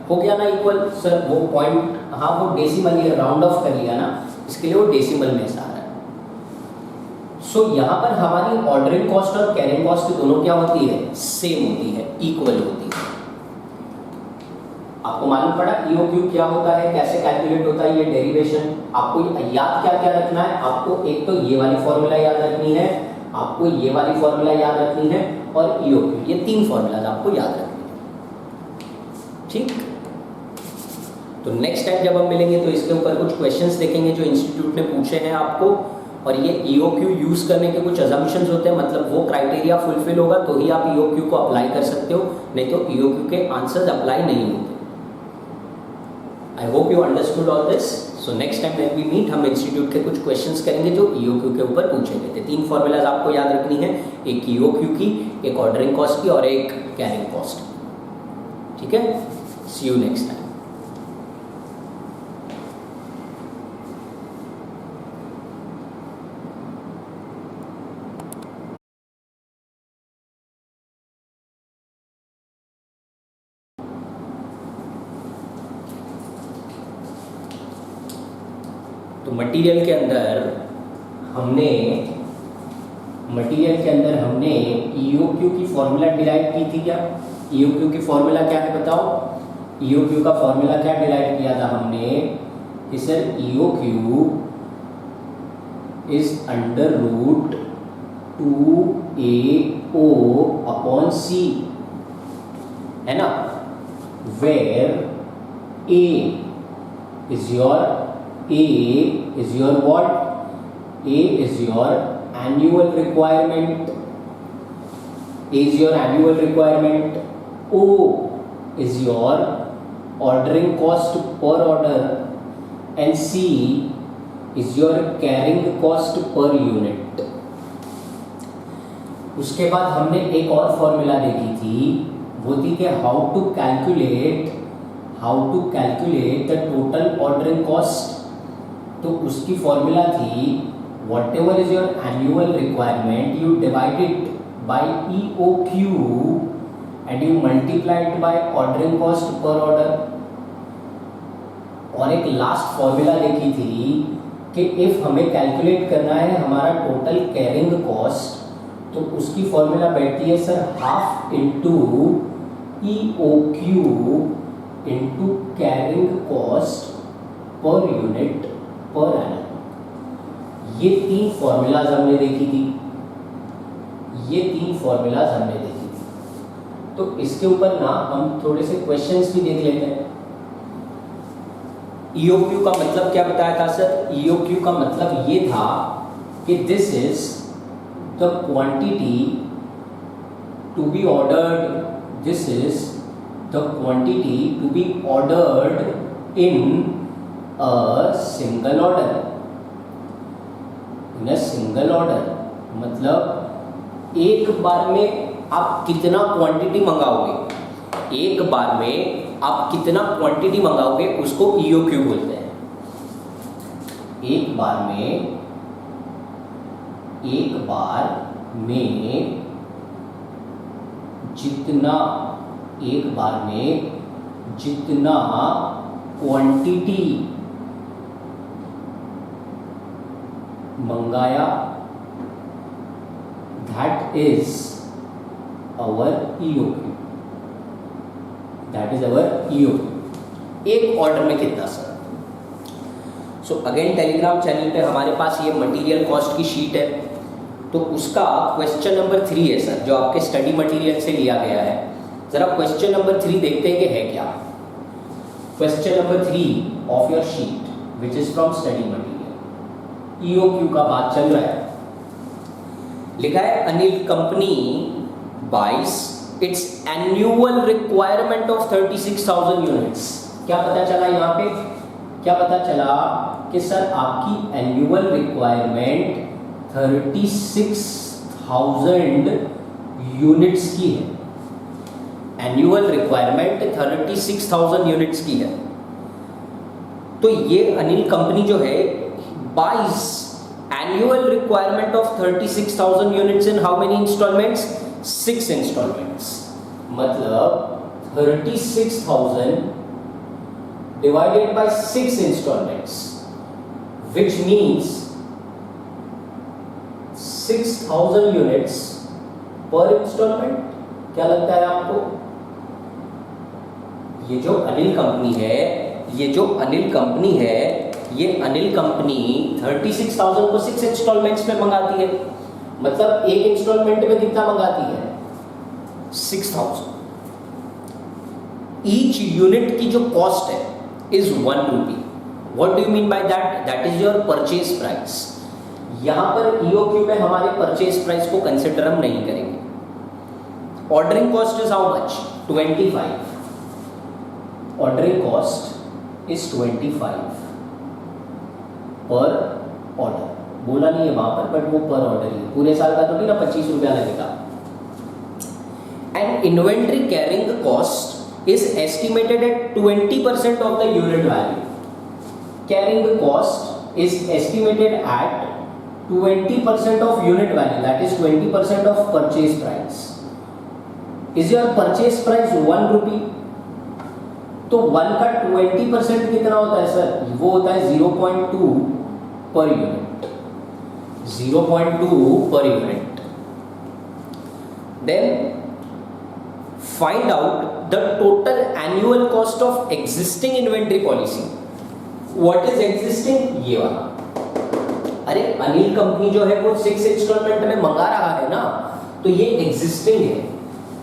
हो गया ना इक्वल सर? वो पॉइंट, हाँ वो डेसिमल ही राउंड ऑफ कर लिया ना, इसके लिए वो डेसिमल में से आ रहा है। सो यहाँ पर हमारी ऑर्डरिंग कॉस्ट और कैरिंग कॉस्ट दोनों क्या होती है? सेम होती है, इक्वल होती है। आपको मालूम पड़ा EOQ क्या होता है, कैसे कैलकुलेट होता है ये डेरिवेशन। आपको याद क्या क्या रखना है? आपको एक तो ये वाली फॉर्मूला याद रखनी है, आपको ये वाली फॉर्मूला याद रखनी है और EOQ, ये 3 फॉर्मूलाज आपको याद रखनी है। ठीक, तो नेक्स्ट टाइम जब हम मिलेंगे तो इसके ऊपर कुछ क्वेश्चंस देखेंगे जो इंस्टीट्यूट ने पूछे हैं आपको, और ये EOQ यूज करने के कुछ अजम्पशंस होते हैं, मतलब वो क्राइटेरिया फुलफिल होगा तो ही आप EOQ को अप्लाई कर सकते हो, नहीं तो EOQ के आंसर्स अप्लाई नहीं होते। I hope you understood all this. So next time when we meet हम इंस्टीट्यूट के कुछ क्वेश्चंस करेंगे जो EOQ के ऊपर पूछे गए थे। 3 फॉर्मूलाज आपको याद रखनी है, एक EOQ की, एक ऑर्डरिंग कॉस्ट की और एक कैरिंग कॉस्ट की। ठीक है, सी यू नेक्स्ट टाइम। तो मटेरियल के अंदर हमने EOQ की फॉर्मूला डिराइव की थी क्या? EOQ की फॉर्मूला क्या है बताओ? EOQ का फॉर्मूला क्या डिराइव किया था हमने कि sir EOQ is under root 2AO upon C, है ना, where A is your what? A is your annual requirement. O is your ordering cost per order and C is your carrying cost per unit. उसके बाद हमने एक और formula देखी थी, वो थी कि how to calculate the total ordering cost. तो उसकी फॉर्मूला थी whatever is your annual requirement, you divide it by EOQ and you multiply it by ordering cost per order. और एक लास्ट फॉर्मूला देखी थी कि इफ हमें कैलकुलेट करना है हमारा टोटल कैरिंग कॉस्ट, तो उसकी फॉर्मूला बैठती है sir half into EOQ into carrying cost per unit per annum. ये तीन फॉर्मूलाज हमने देखी थी, तो इसके ऊपर ना हम थोड़े से क्वेश्चंस भी देख लेते हैं। EOQ का मतलब क्या बताया था सर? EOQ का मतलब ये था कि this is the quantity to be ordered, this is the quantity to be ordered in a single order. In a single order मतलब एक बार में आप कितना क्वांटिटी मंगाओगे, एक बार में आप कितना क्वांटिटी मंगाओगे उसको EOQ बोलते हैं। एक बार में जितना क्वांटिटी मंगाया, दैट इज आवर EOQ। एक ऑर्डर में कितना sir? So again Telegram channel पे हमारे पास ये मटेरियल कॉस्ट की शीट है, तो उसका क्वेश्चन नंबर 3 है सर, जो आपके स्टडी मटेरियल से लिया गया है। जरा क्वेश्चन नंबर 3 देखते हैं कि है क्या। Question number 3 of your sheet which is from study material. EOQ का बात चल रहा है, लिखा है अनिल कंपनी बाइस it's annual requirement of 36,000 units. क्या पता चला यहाँ पे? क्या पता चला कि सर आपकी एनुअल रिक्वायरमेंट 36,000 यूनिट्स की है। एनुअल रिक्वायरमेंट 36,000 यूनिट्स की है। तो ये अनिल कंपनी जो है 22 annual requirement of 36,000 units in how many instalments? 6 instalments. मतलब 36,000 divided by 6 installments, which means 6,000 units per installment। क्या लगता है आपको? ये जो अनिल कंपनी है, ये अनिल कंपनी 36,000 को 6 इंस्टॉलमेंट्स में मंगाती है। मतलब एक इंस्टॉलमेंट में कितना मंगाती है? 6,000। ईच यूनिट की जो कॉस्ट है is 1 rupee. What do you mean by that? That is your purchase price. यहाँ पर EOQ में हमारे purchase price को consider हम नहीं करेंगे। Ordering cost is how much? 25. Ordering cost is 25 per order. बोला नहीं है वहाँ पर, बट वो per order ही, पूरे साल का तो नहीं ना 25 रुपया लगेगा। And inventory carrying cost is estimated at 20% of the unit value. Carrying the cost is estimated at 20% of unit value, that is 20% of purchase price. Is your purchase price 1 rupee? तो 1 का 20% कितना होता है सर? वो होता है 0.2 per unit. 0.2 per unit. Then find out the total annual cost of existing inventory policy. What is existing? ये वाला। अरे अनिल कंपनी जो है वो 6 इंस्टॉलमेंट में मंगा रहा है ना, तो ये existing है।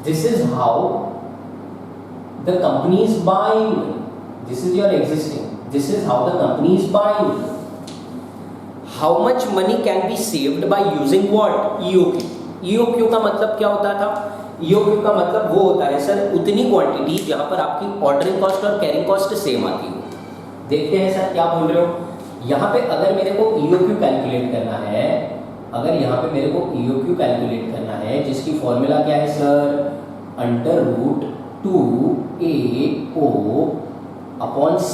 This is how the company is buying. This is your existing. This is how the company is buying. How much money can be saved by using what? EOQ. EOQ का मतलब क्या होता था? EOQ का मतलब वो होता है सर उतनी क्वांटिटी जहाँ पर आपकी ऑर्डरिंग कॉस्ट और कैरिंग कॉस्ट सेम आती हो। देखते हैं सर क्या बोल रहे हो। यहाँ पे अगर मेरे को EOQ कैलकुलेट करना है, जिसकी फॉर्मूला क्या है सर? √2AO/C।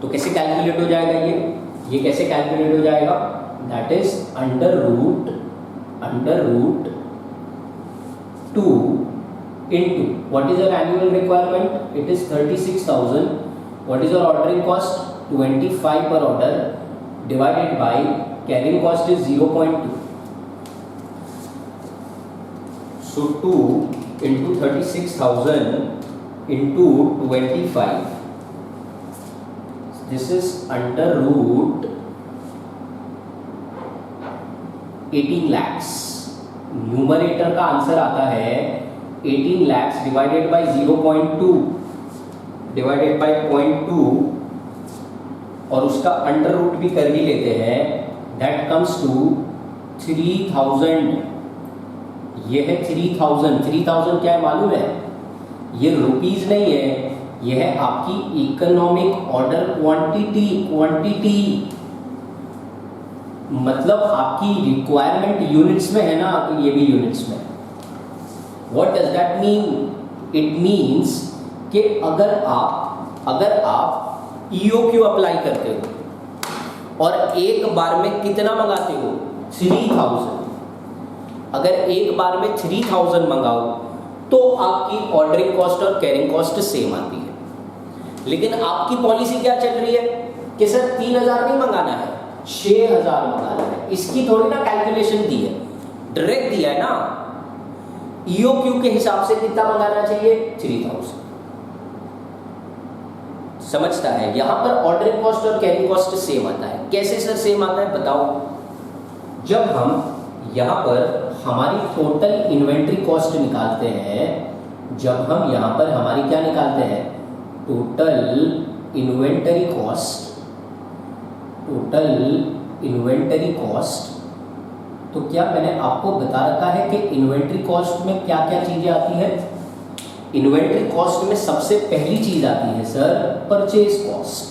तो कैसे कैलकुलेट हो जाएगा ये? ये कैसे कैलकुलेट हो जाएगा? That is under root 2 into what is your annual requirement? It is 36,000. What is your ordering cost? 25 per order divided by carrying cost is 0.2. So 2 into 36,000 into 25. This is under root 18 lakhs. Numerator का answer आता है 18 lakhs divided by 0.2 divided by 0.2 और उसका under root भी कर ही लेते हैं. That comes to 3000. ये है 3000 क्या है मालूम है? ये रुपीज नहीं है, ये है आपकी इकोनॉमिक ऑर्डर क्वांटिटी. मतलब आपकी रिक्वायरमेंट यूनिट्स में है ना, तो ये भी यूनिट्स में. What does that mean? It means कि अगर आप EOQ अप्लाई करते हो और एक बार में कितना मंगाते हो? 3000. अगर एक बार में 3000 मंगाओ तो आपकी ऑर्डरिंग कॉस्ट और कैरिंग कॉस्ट सेम आती है. लेकिन आपकी पॉलिसी क्या चल रही है कि सर 3000 नहीं मंगाना है, 6000 मंगाना है. इसकी थोड़ी ना कैलकुलेशन दी है, डायरेक्ट दिया है ना. EOQ के हिसाब से कितना मंगाना चाहिए? 3000. समझता है? यहां पर ऑर्डरिंग कॉस्ट और कैरिंग कॉस्ट सेम आता है. कैसे सर सेम आता है बताओ? जब हम यहां पर हमारी टोटल इन्वेंट्री कॉस्ट निकालते हैं, जब हम यहां पर हमारी क्या निकालते हैं? Total inventory cost. तो क्या मैंने आपको बता रखा है कि इन्वेंट्री कॉस्ट में क्या क्या चीजें आती है? इन्वेंट्री कॉस्ट में सबसे पहली चीज आती है सर परचेज कॉस्ट.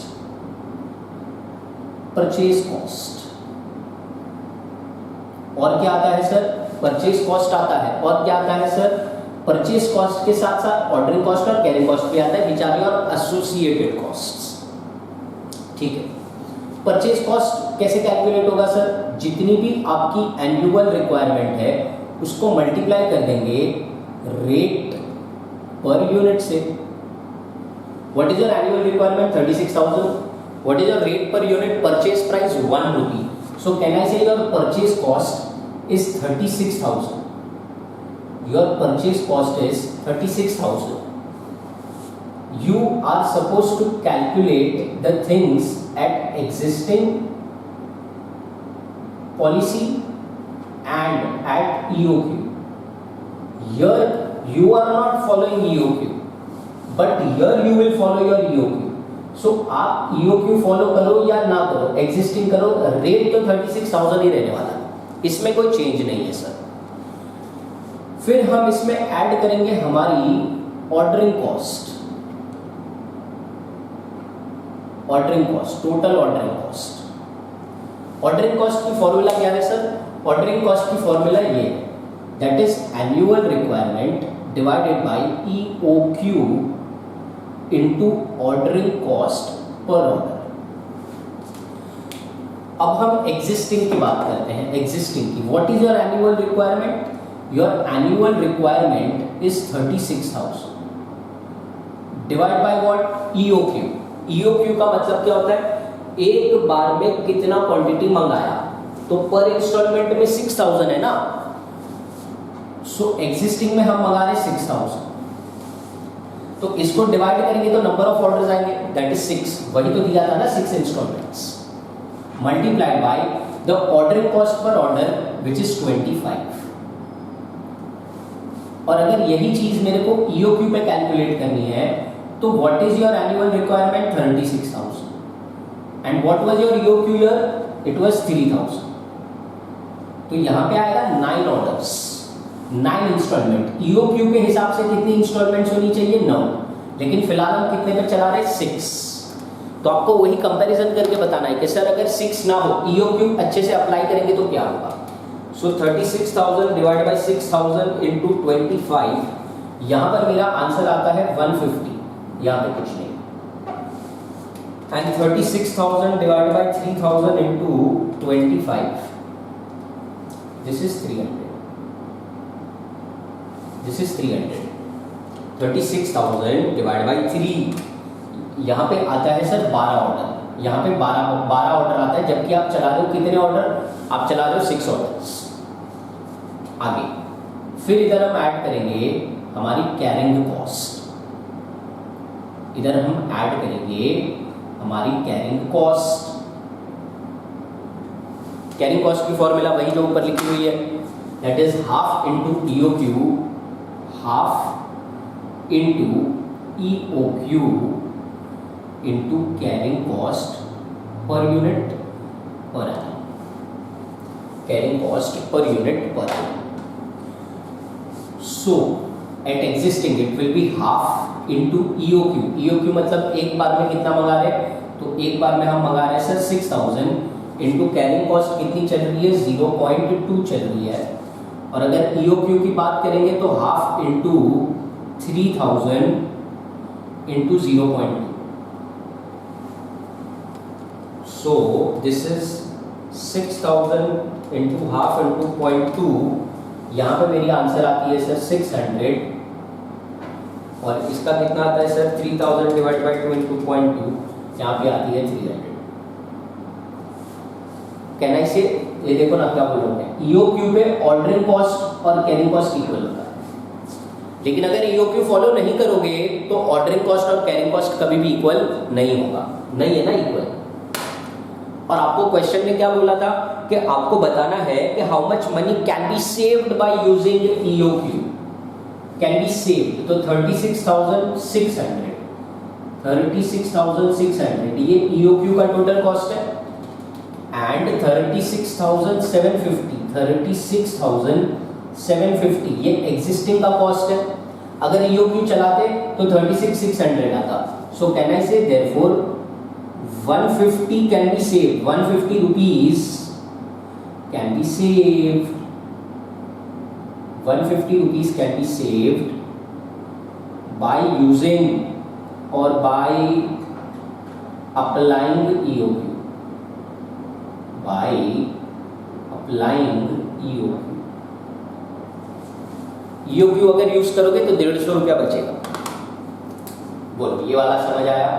और क्या आता है सर? परचेज कॉस्ट आता है. और क्या आता है सर? परचेज कॉस्ट के साथ साथ ऑर्डरिंग कॉस्ट और कैरिंग कॉस्ट भी आता है, which are your associated costs. ठीक है. परचेज कॉस्ट कैसे कैलकुलेट होगा सर? जितनी भी आपकी एनुअल रिक्वायरमेंट है उसको मल्टीप्लाई कर देंगे रेट पर यूनिट से. What is your annual requirement? 36,000. What is your rate per unit? Purchase price 1 rupee. So can I say your purchase cost is 36,000. Your purchase cost is 36,000. You are supposed to calculate the things at existing policy and at EOQ. Here you are not following EOQ, but here you will follow your EOQ. So आप EOQ follow करो या ना करो, existing करो, rate तो 36,000 ही रहने वाला है, इसमें कोई चेंज नहीं है सर. फिर हम इसमें ऐड करेंगे हमारी ordering cost, total ordering cost. Ordering cost की फॉर्मूला क्या है सर? ऑर्डरिंग कॉस्ट की फॉर्मूला ये, that is annual requirement divided bye EOQ into ordering cost per order. अब हम एग्जिस्टिंग की बात करते हैं. एग्जिस्टिंग की what is your annual requirement? Your annual requirement is 36,000 divide by what? EOQ. EOQ का मतलब क्या होता है? एक बार में कितना क्वांटिटी मंगाया, तो पर इंस्टॉलमेंट में 6,000 है ना. सो एग्जिस्टिंग में हम मंगा रहे 6,000, तो इसको डिवाइड करेंगे तो नंबर ऑफ ऑर्डर्स आएंगे, दैट इज 6. वही तो दिया था ना, 6 installments multiplied by the ordering cost per order which is 25. और अगर यही चीज मेरे को EOQ पे कैलकुलेट करनी है तो what is your annual requirement? 36,000. and what was your EOQ year? It was 3,000. तो यहाँ पे आएगा 9 ऑर्डर्स, 9 इंस्टॉलमेंट. EOQ के हिसाब से कितनी इंस्टॉलमेंट्स होनी चाहिए? 9. लेकिन फिलहाल हम कितने पे चला रहे? 6. तो आपको वही कंपैरिजन करके बताना है कि सर अगर 6 ना हो, EOQ अच्छे से अप्लाई करेंगे तो क्या होगा. सो 36,000 डिवाइड बाय 6,000 इनटू 25. यहाँ पर मेरा आंसर आता है 150. यहाँ पे कुछ नहीं. and 36,000 divided by 3,000 into 25, this is 300. This is 300. 36,000 divide by 3, यहाँ पे आता है सर 12 ऑर्डर, यहाँ पे 12 ऑर्डर आता है, जबकि आप चला रहे हो कितने ऑर्डर, आप चला रहे हो 6 ऑर्डर्स। आगे फिर इधर हम ऐड करेंगे हमारी कैरिंग कॉस्ट, इधर हम ऐड करेंगे हमारी कैरिंग कॉस्ट। कैरिंग कॉस्ट की फॉर्मूला वही जो ऊपर लिखी हुई है, that is half into EOQ, half into EOQ into carrying cost per unit per annum, carrying cost per unit per annum. So at existing it will be half into EOQ, EOQ मतलब एक बार में कितना मंगा रहे, तो एक बार में हम मंगा रहे हैं सर 6,000 इंटू कैरिंग कॉस्ट कितनी चल रही है, 0.2 चल रही है, और अगर EOQ की बात करेंगे तो half into 3,000 into 0.2, so this is 6,000 into half into 0.2, यहाँ पे मेरी आंसर आती है सर 600, और इसका कितना आता है सर 3,000 डिवाइड बाई 2 इंटू 0.2, यहाँ पे आती है 300। कैन आई से, ये देखो ना क्या बोल रहे हैं, EOQ पे ऑर्डरिंग कॉस्ट और कैरिंग कॉस्ट इक्वल होता है, लेकिन अगर EOQ फॉलो नहीं करोगे तो ऑर्डरिंग कॉस्ट और कैरिंग कॉस्ट कभी भी इक्वल नहीं होगा, नहीं है ना इक्वल। और आपको क्वेश्चन में क्या बोला था कि आपको बताना है कि how much money can be saved by using EOQ, can be saved, तो 36,600, 36,600 ये EOQ का टोटल कॉस्ट है, एंड 36,750, 36,750 ये एग्जिस्टिंग का कॉस्ट है। अगर EOQ चलाते तो 36,600 आता। सो can I say therefore 150 can be saved, 150 rupees can be saved, 150 rupees can be saved by using और by applying EOQ, by applying EOQ। EOQ अगर यूज करोगे तो 150 रुपया बचेगा। बोलो ये वाला समझ आया?